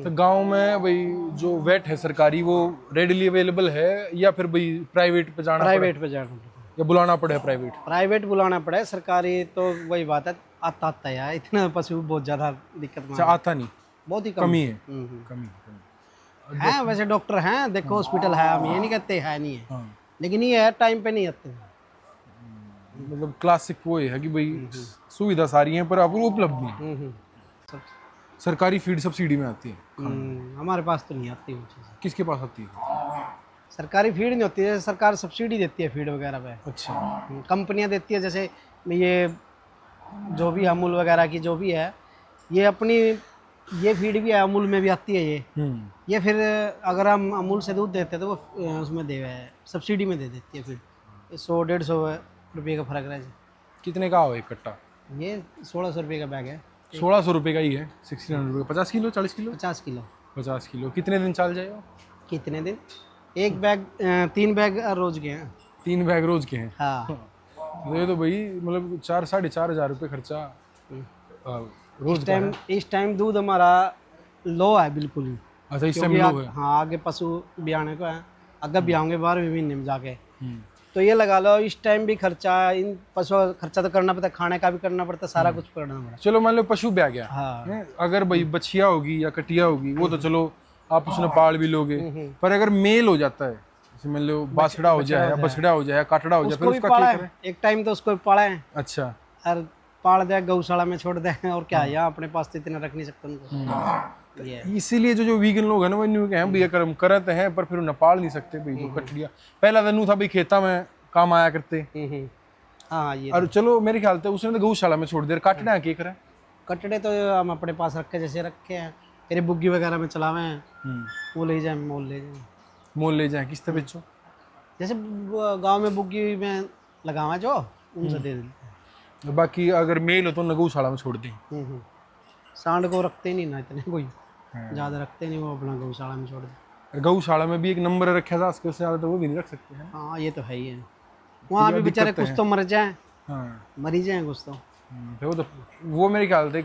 तो गांव में भाई जो वेट है सरकारी वो रेडिली अवेलेबल है, या फिर भाई प्राइवेट पे जाना या बुलाना पड़े? प्राइवेट बुलाना पड़े, सरकारी तो वही बात है, आता है यार, इतना पशु बहुत ज्यादा दिक्कत आता नहीं, बहुत ही कमी है। कमी है। वैसे डॉक्टर हैं, देखो हॉस्पिटल है, हम ये नहीं कहते है नहीं है, लेकिन ये है टाइम पे नहीं आते। मतलब क्लासिक वो है कि भाई सुविधा सारी है पर अब वो उपलब्ध नहीं। सरकारी फीड सब्सिडी में आती है? हमारे पास तो नहीं आती वो चीज़। किसके पास आती है? सरकारी फीड नहीं होती है, सरकार सब्सिडी देती है फीड वगैरह पे। अच्छा। कंपनियां देती है, जैसे ये जो भी अमूल वगैरह की जो भी है, ये अपनी ये फीड भी है, अमूल में भी आती है ये फिर अगर हम अमूल से दूध देते हैं तो वो उसमें दे सब्सिडी में दे देती है। फिर 100-150 रुपये का फर्क रहे। कितने का हो एक कट्टा? ये 1600 रुपये का बैग है। 1600 रुपये का ही है। 1600 रुपये। 50 किलो 40 किलो? 50 किलो। 50 किलो कितने दिन चल जाएगा? कितने दिन? एक बैग 3 बैग रोज के हैं। 3 बैग रोज के हैं? हाँ। ये तो भाई मतलब 4-4.5 रुपये खर्चा रोज का है। इस टाइम दूध हमारा लो है बिल्कुल ही। अच्छा, इस टाइम लो है? हाँ, आगे पशु ब्याने को है, अगर ब्याहोंगे 12वें महीने में जाके। तो ये लगा लो इस टाइम भी खर्चा, इन पशु खर्चा तो करना पड़ता है, खाने का भी करना पड़ता है, सारा कुछ करना पड़ता है। चलो मान लो पशु ब्याह गया, हाँ। अगर भाई बछिया होगी या कटिया होगी वो तो चलो आप उसने पाल भी लोगे, पर अगर मेल हो जाता है, जैसे मान लो बाछड़ा हो जाए या बछड़ा हो जाए या काटड़ा हो जाए, फिर उसका क्या करें? एक टाइम तो उसको पाला है। अच्छा। और पाल दे, गौशाला में छोड़ दे, और क्या यहाँ अपने पास तो इतना रख नहीं सकते उनको। इसीलिए जो वीगन लोग हैं ना वो न्यू के हैं भैया कर्म करते हैं, पर फिर उन्हें पाल नहीं सकते भाई। तो कटड़िया पहला दिन था भाई खेता में काम आया करते। हाँ, ये और चलो मेरे ख्याल से उसने तो गौशाला में छोड़ दिया। काटड़ा क्या करे? कटड़े तो हम अपने पास रखे, जैसे रखे हैं तेरे बुग्गी वगैरह में चलावे हैं, वो ले जाए, मोल ले जाए। किस तरह बेचो? जैसे गांव में बुग्गी में लगावा जो उनसे दे देते। बाकी अगर मेल हो तो न गौशाला में छोड़ दें। सांड को रखते नहीं ना इतने, कोई ज़्यादा रखते नहीं, वो अपना गौशाला में छोड़ दे। गौशाला में भी एक नंबर रखा था, उसके ज़्यादा तो वो भी नहीं रख सकते हैं। हाँ, ये तो है ही है। वहाँ भी बेचारे कुछ तो मर जाए, मरी जाए कुछ तो। वो मेरे ख्याल से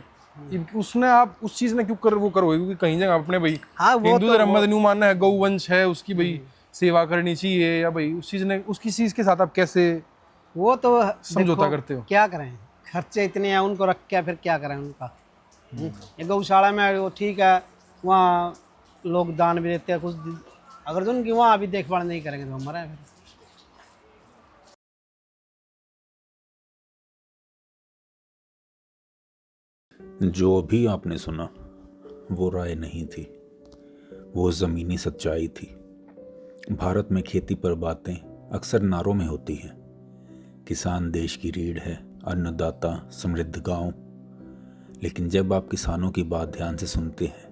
उसने आप उस चीज ने क्यों कर वो करो, क्योंकि कहीं जगह अपने भाई हिंदू धर्म में न्यू मानना है गौवंश है उसकी भाई सेवा करनी चाहिए, या भाई उस चीज ने उसकी चीज के साथ आप कैसे वो तो समझौता करते हो? क्या करें, खर्चे इतने हैं उनको रख के, फिर क्या करें उनका। ये गौशाला में वो ठीक है, वहाँ लोग दान भी देते हैं कुछ, अगर जो उनकी वहाँ अभी देखभाल नहीं करेंगे तो मरा है फिर। जो भी आपने सुना वो राय नहीं थी, वो ज़मीनी सच्चाई थी। भारत में खेती पर बातें अक्सर नारों में होती हैं। किसान देश की रीढ़ है, अन्नदाता, समृद्ध गांव। लेकिन जब आप किसानों की बात ध्यान से सुनते हैं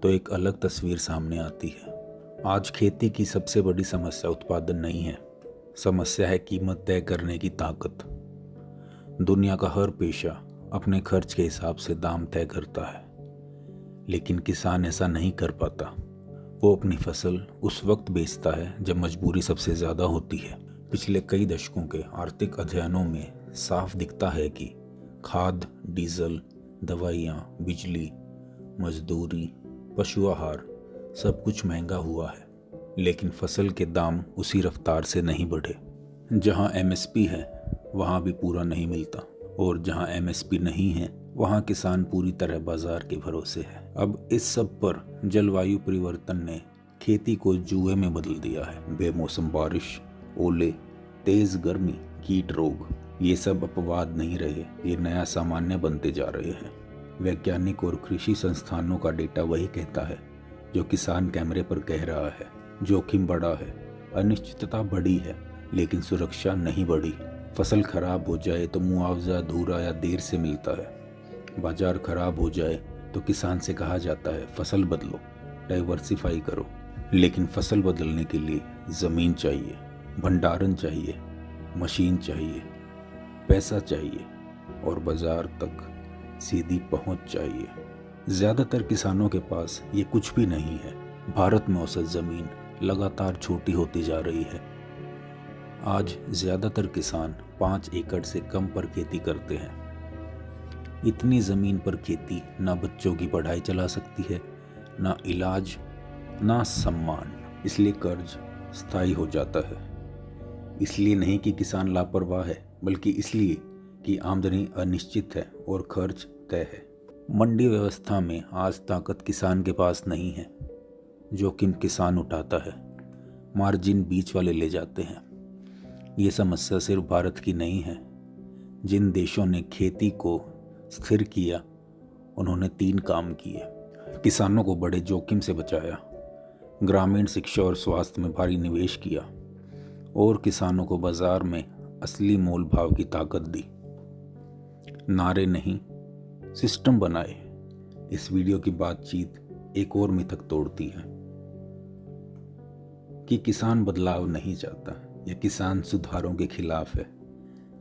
तो एक अलग तस्वीर सामने आती है। आज खेती की सबसे बड़ी समस्या उत्पादन नहीं है, समस्या है कीमत तय करने की ताकत। दुनिया का हर पेशा अपने खर्च के हिसाब से दाम तय करता है, लेकिन किसान ऐसा नहीं कर पाता। वो अपनी फसल उस वक्त बेचता है जब मजबूरी सबसे ज़्यादा होती है। पिछले कई दशकों के आर्थिक अध्ययनों में साफ दिखता है कि खाद, डीजल, दवाइयाँ, बिजली, मजदूरी, पशु आहार सब कुछ महंगा हुआ है, लेकिन फसल के दाम उसी रफ्तार से नहीं बढ़े। जहाँ MSP है वहाँ भी पूरा नहीं मिलता, और जहाँ MSP नहीं है वहाँ किसान पूरी तरह बाजार के भरोसे है। अब इस सब पर जलवायु परिवर्तन ने खेती को जुए में बदल दिया है। बेमौसम बारिश, ओले, तेज गर्मी, कीट रोग, ये सब अपवाद नहीं रहे, ये नया सामान्य बनते जा रहे हैं। वैज्ञानिक और कृषि संस्थानों का डेटा वही कहता है जो किसान कैमरे पर कह रहा है। जोखिम बढ़ा है, अनिश्चितता बढ़ी है, लेकिन सुरक्षा नहीं बढ़ी। फसल खराब हो जाए तो मुआवजा अधूरा या देर से मिलता है। बाजार खराब हो जाए तो किसान से कहा जाता है फसल बदलो, डाइवर्सिफाई करो। लेकिन फसल बदलने के लिए ज़मीन चाहिए, भंडारण चाहिए, मशीन चाहिए, पैसा चाहिए और बाजार तक सीधी पहुंच चाहिए। ज़्यादातर किसानों के पास ये कुछ भी नहीं है। भारत में औसत ज़मीन लगातार छोटी होती जा रही है। आज ज़्यादातर किसान 5 एकड़ से कम पर खेती करते हैं। इतनी ज़मीन पर खेती ना बच्चों की पढ़ाई चला सकती है, ना इलाज, ना सम्मान। इसलिए कर्ज स्थायी हो जाता है। इसलिए नहीं कि किसान लापरवाह है, बल्कि इसलिए कि आमदनी अनिश्चित है और खर्च तय है। मंडी व्यवस्था में आज ताकत किसान के पास नहीं है। जोखिम किसान उठाता है, मार्जिन बीच वाले ले जाते हैं। ये समस्या सिर्फ भारत की नहीं है। जिन देशों ने खेती को स्थिर किया उन्होंने 3 काम किए। किसानों को बड़े जोखिम से बचाया, ग्रामीण शिक्षा और स्वास्थ्य में भारी निवेश किया, और किसानों को बाजार में असली मोल भाव की ताकत दी। नारे नहीं, सिस्टम बनाए। इस वीडियो की बातचीत एक और मिथक तोड़ती है कि किसान बदलाव नहीं चाहता या किसान सुधारों के खिलाफ है।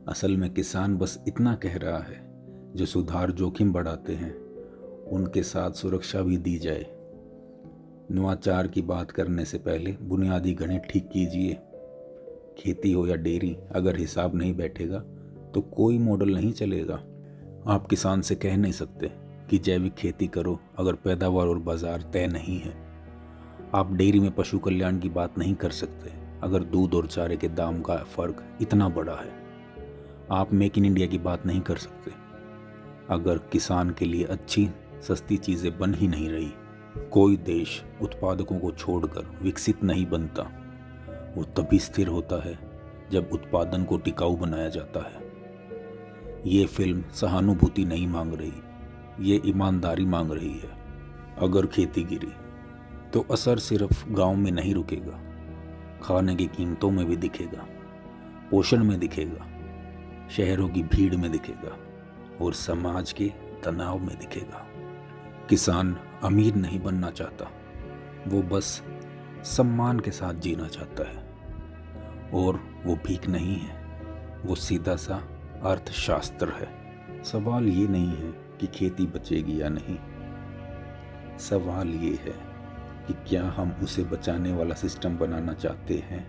असल में किसान बस इतना कह रहा है, जो सुधार जोखिम बढ़ाते हैं उनके साथ सुरक्षा भी दी जाए। नवाचार की बात करने से पहले बुनियादी गणित ठीक कीजिए। खेती हो या डेयरी, अगर हिसाब नहीं बैठेगा तो कोई मॉडल नहीं चलेगा। आप किसान से कह नहीं सकते कि जैविक खेती करो अगर पैदावार और बाजार तय नहीं है। आप डेयरी में पशु कल्याण की बात नहीं कर सकते अगर दूध और चारे के दाम का फर्क इतना बड़ा है। आप मेक इन इंडिया की बात नहीं कर सकते अगर किसान के लिए अच्छी सस्ती चीज़ें बन ही नहीं रही। कोई देश उत्पादकों को छोड़कर विकसित नहीं बनता, वो तभी स्थिर होता है जब उत्पादन को टिकाऊ बनाया जाता है। ये फिल्म सहानुभूति नहीं मांग रही, ये ईमानदारी मांग रही है। अगर खेती गिरी तो असर सिर्फ गांव में नहीं रुकेगा, खाने की कीमतों में भी दिखेगा, पोषण में दिखेगा, शहरों की भीड़ में दिखेगा और समाज के तनाव में दिखेगा। किसान अमीर नहीं बनना चाहता, वो बस सम्मान के साथ जीना चाहता है। और वो भीख नहीं है, वो सीधा सा अर्थशास्त्र है। सवाल ये नहीं है कि खेती बचेगी या नहीं, सवाल ये है कि क्या हम उसे बचाने वाला सिस्टम बनाना चाहते हैं